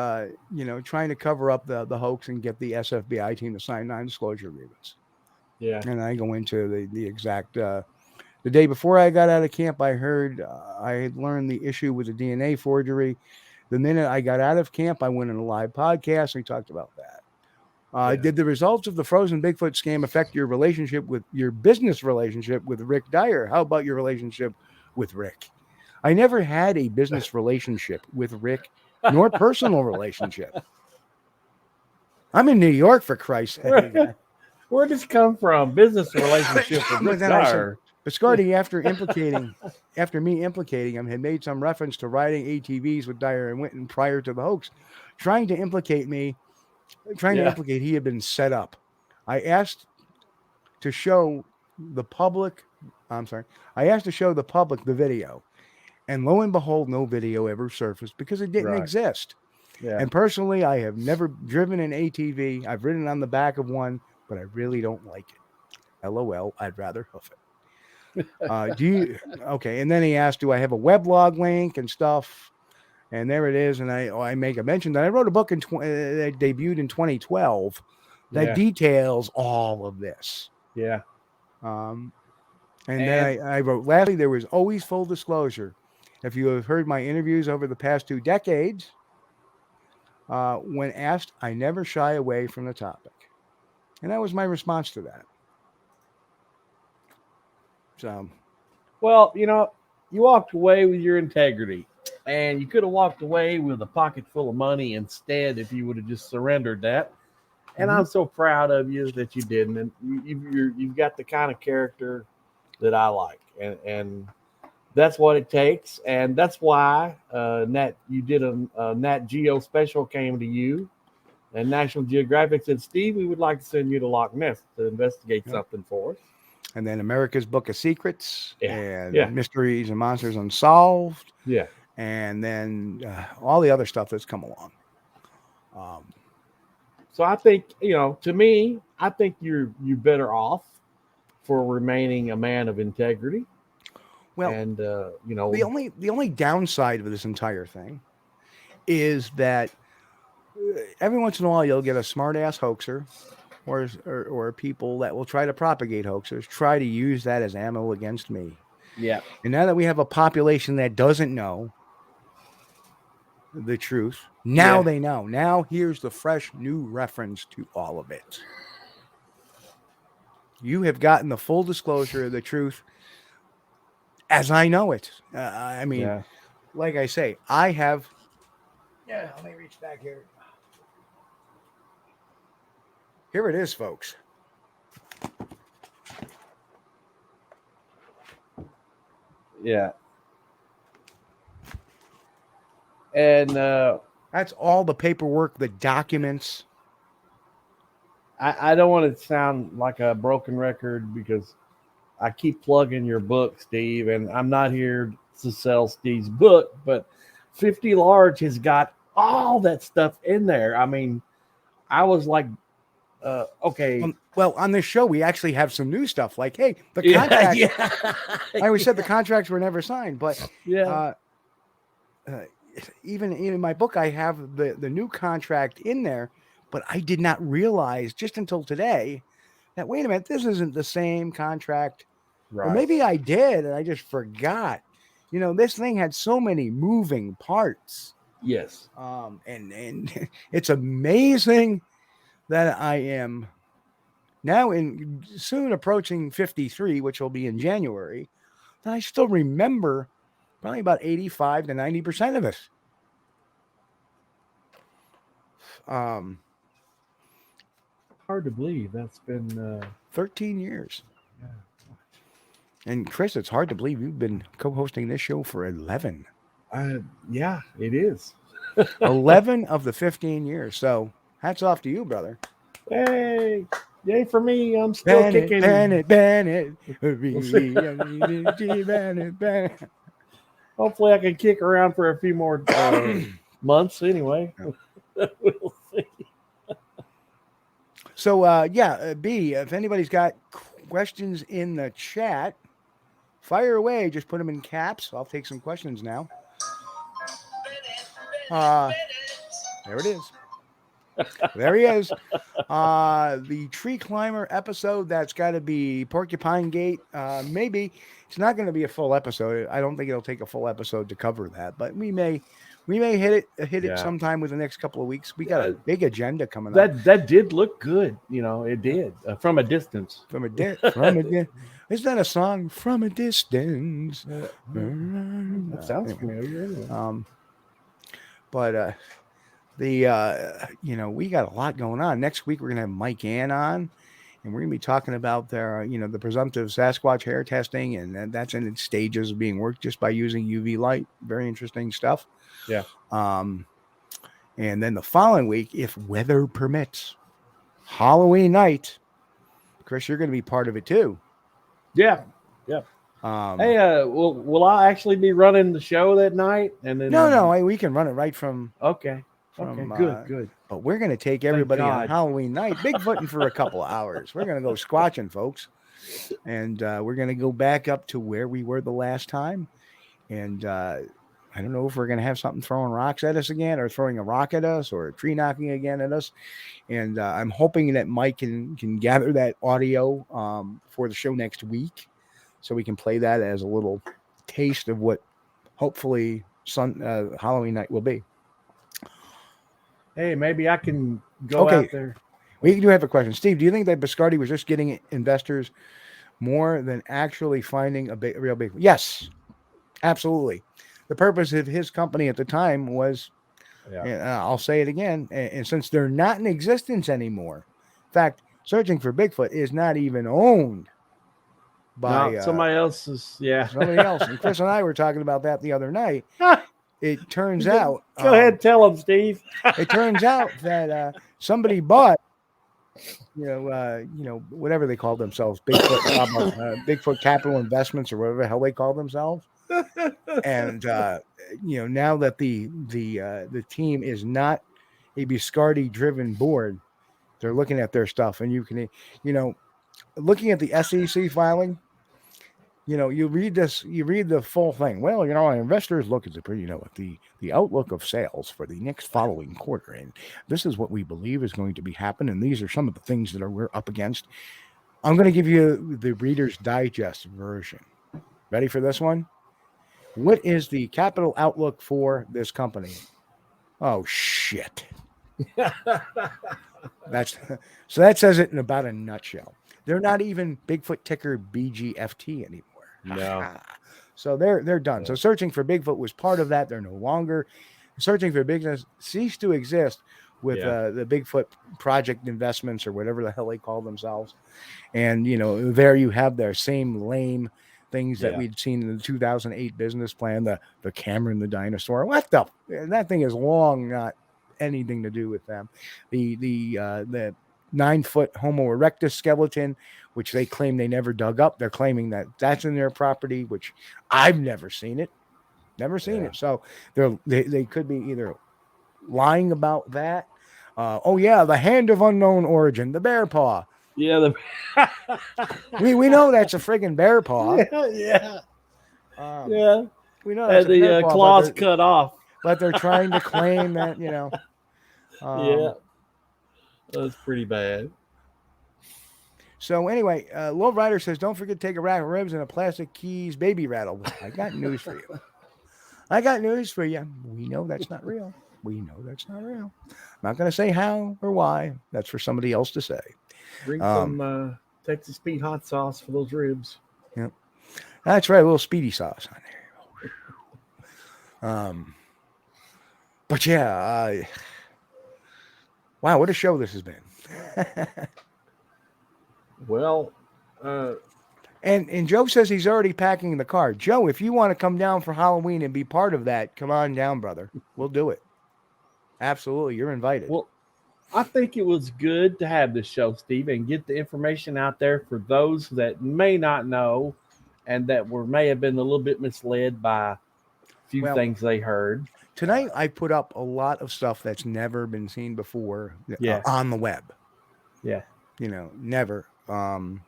trying to cover up the hoax and get the SFBI team to sign non-disclosure agreements. Yeah. And I go into the exact, the day before I got out of camp, I heard, I had learned the issue with the DNA forgery. The minute I got out of camp, I went on a live podcast and we talked about that. Did the results of the frozen Bigfoot scam affect your business relationship with Rick Dyer? How about your relationship with Rick? I never had a business relationship with Rick, nor personal relationship. I'm in New York, for Christ's sake. Where did this come from? Business relationship with Rick Dyer. Biscardi, after me implicating him, had made some reference to riding ATVs with Dyer and Winton prior to the hoax, trying to implicate he had been set up. I asked to show the public. I'm sorry. I asked to show the public the video, and lo and behold, no video ever surfaced because it didn't Right. exist. Yeah. And personally, I have never driven an ATV. I've ridden on the back of one, but I really don't like it. LOL. I'd rather hoof it. Do you? Okay. And then he asked, do I have a weblog link and stuff? And there it is. And I make a mention that I wrote a book that debuted in 2012 that Yeah. details all of this. Yeah. And then I wrote, lastly, there was always full disclosure. If you have heard my interviews over the past 2 decades, when asked, I never shy away from the topic. And that was my response to that. So, Well, you walked away with your integrity, and you could have walked away with a pocket full of money instead if you would have just surrendered that. And I'm so proud of you that you didn't. And you've got the kind of character that I like, and that's what it takes. And that's why you did a NatGeo special came to you, and National Geographic said, Steve, we would like to send you to Loch Ness to investigate something for us. And then America's Book of Secrets and Yeah. Mysteries and Monsters Unsolved. Yeah. And then all the other stuff that's come along. So I think, to me, I think you're better off for remaining a man of integrity. Well, and the only downside of this entire thing is that every once in a while you'll get a smart ass hoaxer or people that will try to propagate hoaxers, try to use that as ammo against me. Yeah. And now that we have a population that doesn't know the truth, now they know. Now here's the fresh new reference to all of it. You have gotten the full disclosure of the truth as I know it. Like I say, I have. Yeah, let me reach back here. Here it is, folks. Yeah. And that's all the paperwork, the documents. I don't want to sound like a broken record because I keep plugging your book, Steve, and I'm not here to sell Steve's book, but 50 Large has got all that stuff in there. I mean, I was like, okay. Well, on this show, we actually have some new stuff. Like, hey, the contract. Yeah. I always said the contracts were never signed, but even in my book, I have the new contract in there. But I did not realize just until today that, wait a minute, this isn't the same contract. Right. Or maybe I did and I just forgot. This thing had so many moving parts. Yes. And it's amazing that I am now soon approaching 53, which will be in January, that I still remember probably about 85 to 90% of it. Hard to believe that's been 13 years. Yeah. And Chris, it's hard to believe you've been co-hosting this show for 11. Yeah, it is. 11 of the 15 years. So hats off to you, brother. Hey, yay for me. I'm still kicking. Bennett. Hopefully I can kick around for a few more months anyway. We'll see. So, B, if anybody's got questions in the chat, fire away. Just put them in caps. I'll take some questions now. There it is. There he is. The tree climber episode, that's got to be Porcupine Gate. Maybe it's not going to be a full episode. I don't think it'll take a full episode to cover that, but we may hit it sometime within the next couple of weeks. We got a big agenda coming up. That did look good. It did from a distance. Is that a song? From a distance. That sounds familiar. But we got a lot going on. Next week we're gonna have Mike Ann on, and we're gonna be talking about their the presumptive Sasquatch hair testing, and that's in its stages of being worked just by using UV light. Very interesting stuff. Yeah. And then the following week, if weather permits, Halloween night, Chris, you're going to be part of it too. Yeah. Hey, will I actually be running the show that night? And then No, we can run it right from. Okay. From, Good. But we're going to take everybody on God. Halloween night, Bigfooting for a couple of hours. We're going to go squatching, folks. And we're going to go back up to where we were the last time. And I don't know if we're going to have something throwing rocks at us again, or throwing a rock at us, or a tree knocking again at us. And I'm hoping that Mike can gather that audio for the show next week, so we can play that as a little taste of what hopefully Halloween night will be. Hey, maybe I can go out there. We do have a question. Steve, do you think that Biscardi was just getting investors more than actually finding a real big? Yes, absolutely. The purpose of his company at the time was, I'll say it again, and since they're not in existence anymore, in fact, Searching for Bigfoot is not even owned by somebody else's. Yeah, somebody else. And Chris and I were talking about that the other night. It turns out. Go ahead, tell them, Steve. It turns out that somebody bought, whatever they call themselves, Bigfoot Capital Investments, or whatever the hell they call themselves. And now that the team is not a Biscardi-driven board, they're looking at their stuff, and you can, looking at the SEC filing. You read the full thing. Well, investors look at the outlook of sales for the next following quarter, and this is what we believe is going to be happening, and these are some of the things that we're up against. I'm going to give you the Reader's Digest version. Ready for this one? What is the capital outlook for this company? Oh shit! So that says it in about a nutshell. They're not even Bigfoot ticker BGFT anymore. No. So they're done. Yeah. So Searching for Bigfoot was part of that. They're no longer. Searching for Bigfoot ceased to exist with the Bigfoot Project Investments, or whatever the hell they call themselves. And, there you have their same lame things that we'd seen in the 2008 business plan, the Cameron the dinosaur. That thing is long not anything to do with them. The 9-foot Homo erectus skeleton, which they claim they never dug up. They're claiming that that's in their property, which I've never seen it. Never seen it. So they could be either lying about that. The hand of unknown origin, the bear paw. Yeah, we know that's a friggin' bear paw. Yeah. We know that's the claws cut off. But they're trying to claim that, That's pretty bad. So anyway, Low Rider says, don't forget to take a rack of ribs and a plastic keys baby rattle. I got news for you. We know that's not real. I'm not going to say how or why. That's for somebody else to say. Bring some Texas Pete hot sauce for those ribs. Yep. That's right. A little speedy sauce on there. But yeah, wow, what a show this has been. Well, and Joe says he's already packing the car. Joe, if you want to come down for Halloween and be part of that, come on down, brother. We'll do it. Absolutely, you're invited. Well, I think it was good to have this show, Steve, and get the information out there for those that may not know and that may have been a little bit misled by a few things they heard. Tonight, I put up a lot of stuff that's never been seen before on the web. Yeah. Never. Some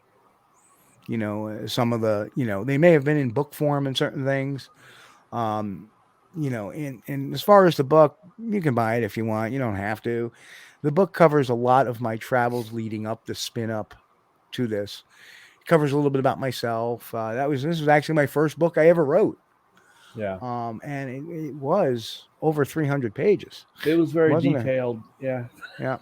of the, they may have been in book form in certain things. And as far as the book, you can buy it if you want. You don't have to. The book covers a lot of my travels leading up the spin up to this. It covers a little bit about myself. This was actually my first book I ever wrote. Yeah. And it was over 300 pages. It was very detailed. Yeah. Yeah.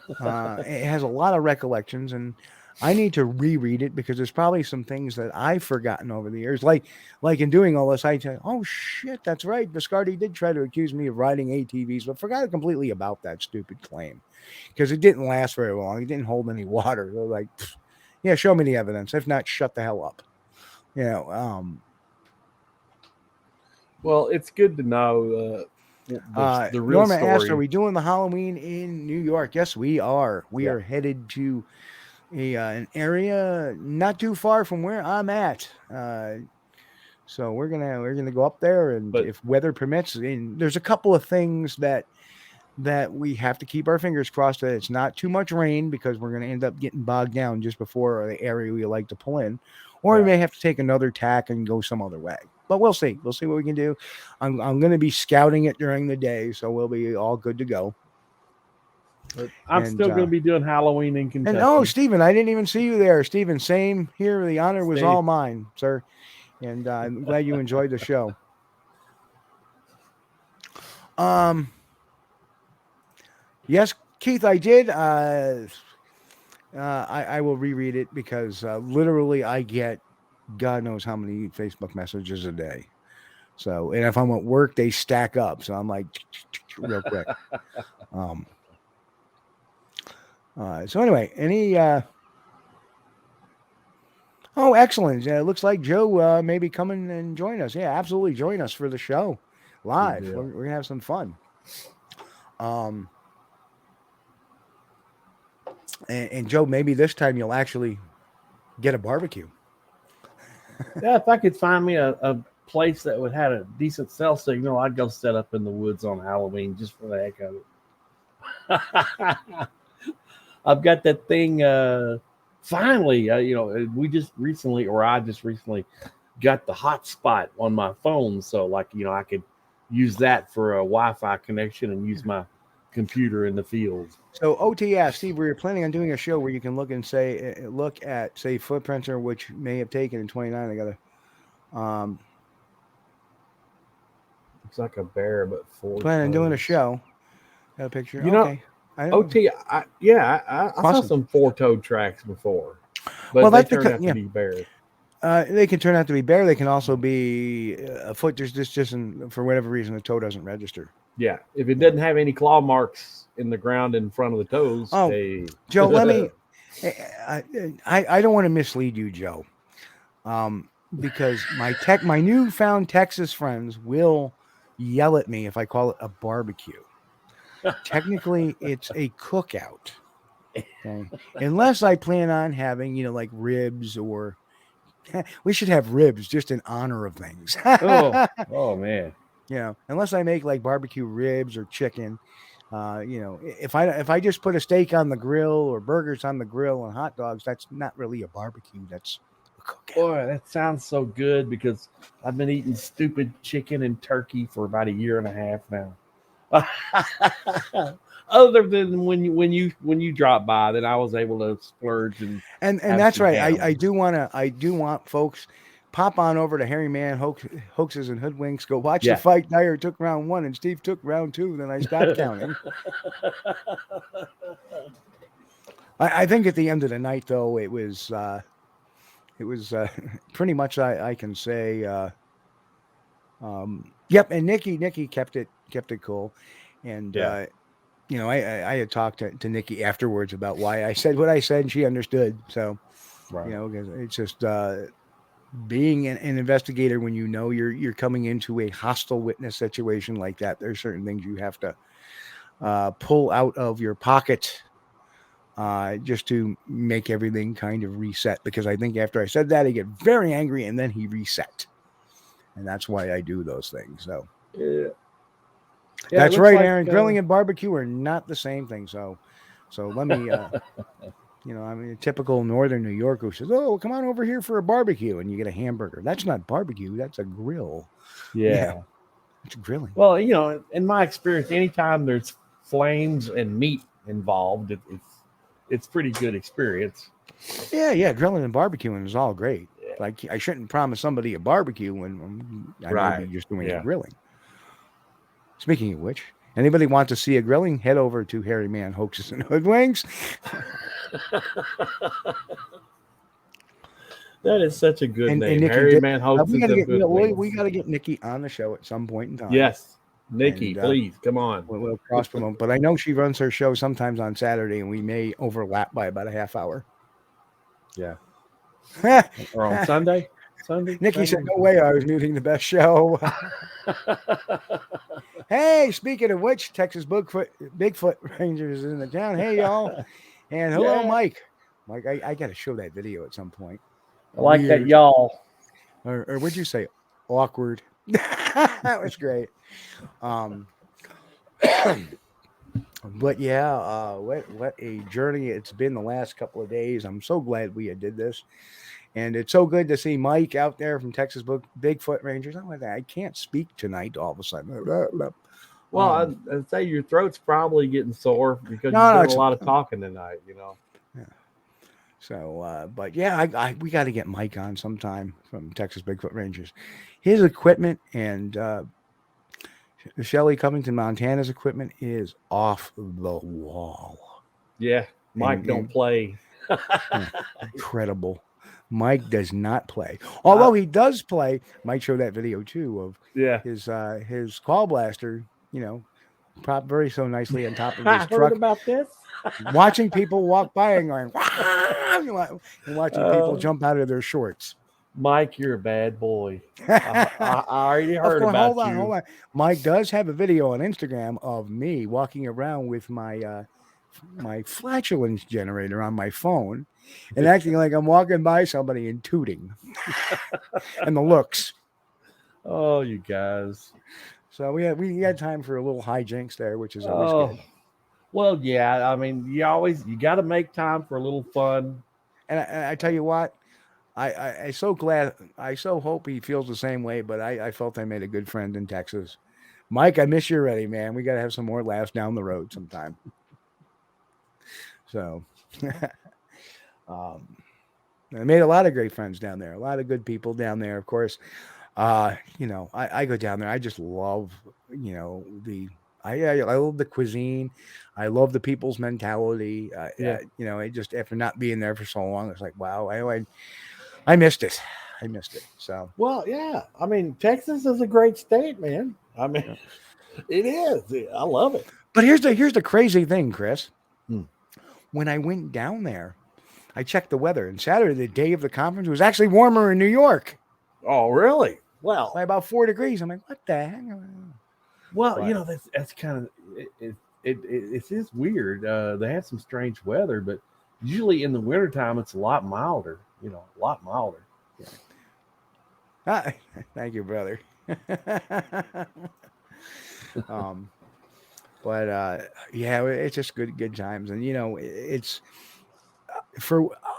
It has a lot of recollections, and I need to reread it because there's probably some things that I've forgotten over the years. Like in doing all this, I say, oh shit, that's right. Biscardi did try to accuse me of riding ATVs, but forgot completely about that stupid claim because it didn't last very long. It didn't hold any water. They're like, yeah, show me the evidence. If not, shut the hell up. Well, it's good to know the real Norma story. asked, are we doing the Halloween in New York? Yes, we are. We are headed to an area not too far from where I'm at. So we're gonna go up there, and But- if weather permits, and there's a couple of things that we have to keep our fingers crossed that it's not too much rain, because we're gonna end up getting bogged down just before the area we like to pull in, or we Yeah. may have to take another tack and go some other way. But we'll see. We'll see what we can do. I'm gonna be scouting it during the day, so we'll be all good to go. But I'm And, still going to be doing Halloween in Kentucky. And Stephen, I didn't even see you there. Stephen, same here. The honor was Steve. all mine, sir. And I'm glad you enjoyed the show. Yes, Keith, I did. I will reread it, because literally I get God knows how many Facebook messages a day. So, and if I'm at work, they stack up. So I'm like, real quick. So anyway, any oh, excellent. It looks like Joe may be coming and join us. Yeah, absolutely. Join us for the show live. Yeah. We're going to have some fun. And Joe, maybe this time you'll actually get a barbecue. Yeah, if I could find me a place that would have a decent cell signal, I'd go set up in the woods on Halloween just for the heck of it. I've got that thing. Finally, I just recently got the hotspot on my phone, so I could use that for a Wi-Fi connection and use my computer in the field. So OTS, Steve, we're planning on doing a show where you can look at footprints which may have taken in 29. I gotta Looks like a bear, but four. planning on doing a show. Got a picture. You know, okay. I know. OT, I saw Awesome. some four-toed tracks before, but Well, they that's turned because- out to be bears. They can turn out to be bear. They can also be a foot. There's just for whatever reason the toe doesn't register. Yeah, if it doesn't have any claw marks in the ground in front of the toes, Oh, hey. Joe, let me. I don't want to mislead you, Joe, because my newfound Texas friends will yell at me if I call it a barbecue. Technically, it's a cookout. Okay? Unless I plan on having, like ribs, or we should have ribs just in honor of things. oh man. Unless I make like barbecue ribs or chicken, if I just put a steak on the grill or burgers on the grill and hot dogs, that's not really a barbecue. That's a cookout. Boy, that sounds so good, because I've been eating stupid chicken and turkey for about a year and a half now. Other than when you drop by, then I was able to splurge and that's right. down. I do want folks pop on over to Harry Man Hoaxes and Hoodwinks. Go watch the fight. Dyer took round 1 and Steve took round 2. Then I stopped counting. I think at the end of the night, though, it was pretty much I can say. Yep, and Nikki kept it cool, and I had talked to Nikki afterwards about why I said what I said, and she understood. So, right. Because it's just being an investigator when you're coming into a hostile witness situation like that. There's certain things you have to pull out of your pocket just to make everything kind of reset. Because I think after I said that, I get very angry, and then he reset. And that's why I do those things. So, that's right, Aaron. Grilling and barbecue are not the same thing. So let me, I'm a typical Northern New Yorker who says, "Oh, come on over here for a barbecue," and you get a hamburger. That's not barbecue. That's a grill. Yeah. It's grilling. Well, in my experience, anytime there's flames and meat involved, it's pretty good experience. Yeah. Grilling and barbecuing is all great. Like, I shouldn't promise somebody a barbecue when I might be just doing a grilling. Speaking of which, anybody want to see a grilling, head over to Harry Man Hoaxes and Hoodwinks. That is such a good name. Nikki Harry Man Hoaxes and Hoodwinks. We got to get Nikki on the show at some point in time. Yes. Nikki, please, come on. We'll cross promote. But I know she runs her show sometimes on Saturday, and we may overlap by about a half hour. Yeah. Or on Sunday. Nikki said, "No way, I was muting the best show." Hey, speaking of which, Texas Bigfoot Rangers is in the town. Hey, y'all. And hello, Mike. Mike, I got to show that video at some point. I like that, Weird. y'all. Or would you say awkward? That was great. But yeah, what a journey it's been the last couple of days. I'm so glad we did this, and it's so good to see Mike out there from Texas Bigfoot Rangers. I can't speak tonight. All of a sudden, Well, I'd say your throat's probably getting sore because No, you've done a it's- lot of talking tonight. So, but yeah, we got to get Mike on sometime from Texas Bigfoot Rangers. His equipment and Shelley Covington, Montana's equipment is off the wall. Yeah, Mike don't play. Incredible. Mike does not play. Although he does play. Mike showed that video too of his call blaster, propped very so nicely on top of I his heard truck. about this. Watching people walk by and going, and watching people jump out of their shorts. Mike, you're a bad boy. I already heard about you. Hold on. Mike does have a video on Instagram of me walking around with my my flatulence generator on my phone and acting like I'm walking by somebody and tooting. And the looks. Oh, you guys. So we had time for a little hijinks there, which is always good. Well, yeah. I mean, you got to make time for a little fun. And I tell you what, I so glad. I so hope he feels the same way. But I felt I made a good friend in Texas. Mike, I miss you already, man. We got to have some more laughs down the road sometime. So, I made a lot of great friends down there. A lot of good people down there, of course. I go down there. I just love, I love the cuisine. I love the people's mentality. It just after not being there for so long, it's like, wow, I missed it. I missed it. So, well, yeah. I mean, Texas is a great state, man. I mean, it is. I love it. But here's the crazy thing, Chris. When I went down there, I checked the weather, and Saturday, the day of the conference, it was actually warmer in New York. Oh, really? Well, by about 4 degrees. I'm like, what the heck? Well, that's kind of it is weird. They have some strange weather, but usually in the wintertime it's a lot milder. A lot milder. Yeah. Thank you, brother. But it's just good times, and it's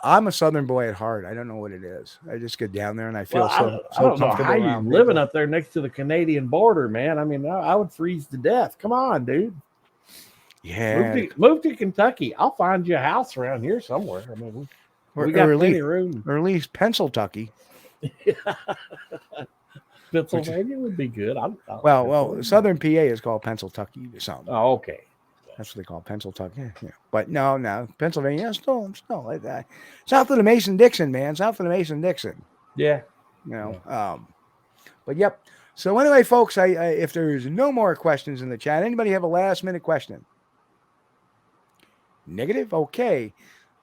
I'm a Southern boy at heart. I don't know what it is. I just get down there and I feel I don't comfortable. know how you're living up there next to the Canadian border, man. I mean, I would freeze to death. Come on, dude. Yeah. Move to Kentucky. I'll find you a house around here somewhere. I mean, we got plenty of room. Or at least Pennsylvania. Pennsylvania would be good. Well, Southern PA is called Pennsylvania or something. Oh, okay. That's what they call Pennsylvania. Yeah. But no, Pennsylvania, still like that. South of the Mason-Dixon, man. South of the Mason-Dixon. Yeah. But yep. So anyway, folks, if there's no more questions in the chat, anybody have a last-minute question? Negative? Okay.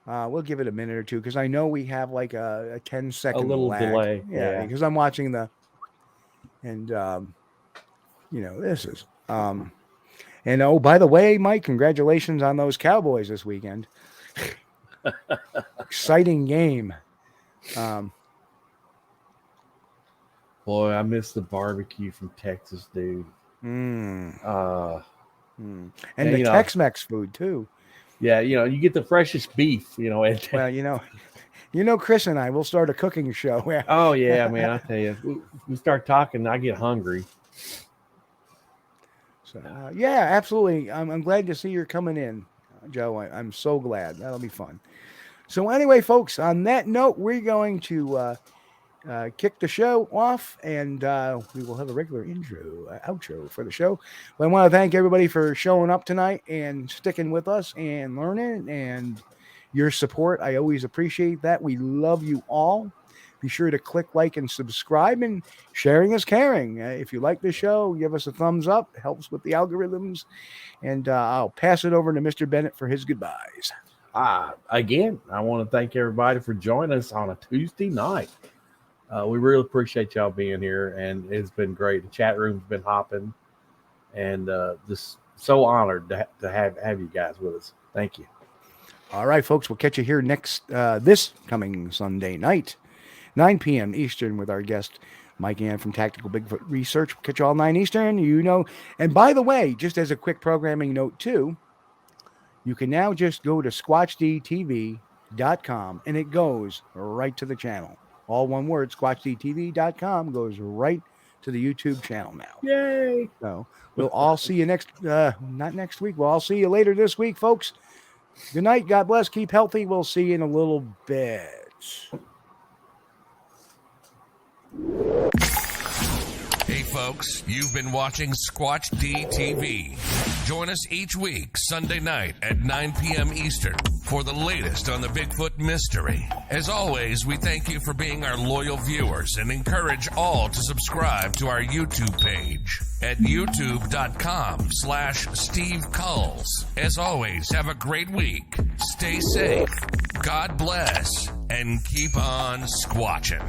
We'll give it a minute or two because I know we have like a 10-second lag. Delay. Yeah, because I'm watching this is and oh, by the way, Mike, congratulations on those Cowboys this weekend. Exciting game. Boy, I miss the barbecue from Texas, dude. And the Tex-Mex food too. Yeah, you get the freshest beef, Well, Chris and I will start a cooking show. Oh yeah, man, I tell you, we start talking, I get hungry. So yeah, absolutely. I'm glad to see you're coming in, Joe. I'm so glad. That'll be fun. So anyway, folks, on that note, we're going to kick the show off, and we will have a regular outro for the show. But I want to thank everybody for showing up tonight and sticking with us and learning and your support. I always appreciate that. We love you all. Be sure to click like and subscribe, and sharing is caring. If you like the show, give us a thumbs up. It helps with the algorithms. And I'll pass it over to Mr. Bennett for his goodbyes. Again, I want to thank everybody for joining us on a Tuesday night. We really appreciate y'all being here, and it's been great. The chat room's been hopping, and just so honored to have you guys with us. Thank you. All right, folks, we'll catch you here this coming Sunday night, 9 p.m. Eastern, with our guest, Mike Ann from Tactical Bigfoot Research. We'll catch you all 9 Eastern, And by the way, just as a quick programming note, too, you can now just go to squatchdtv.com, and it goes right to the channel. All one word, squatchdtv.com goes right to the YouTube channel now. Yay! So we'll all see you not next week. We'll all see you later this week, folks. Good night. God bless. Keep healthy. We'll see you in a little bit. Hey folks, you've been watching Squatch-D TV. Join us each week, Sunday night at 9 p.m. Eastern, for the latest on the Bigfoot mystery. As always, we thank you for being our loyal viewers and encourage all to subscribe to our YouTube page at youtube.com/Steve Kulls. As always, have a great week. Stay safe. God bless. And keep on squatching.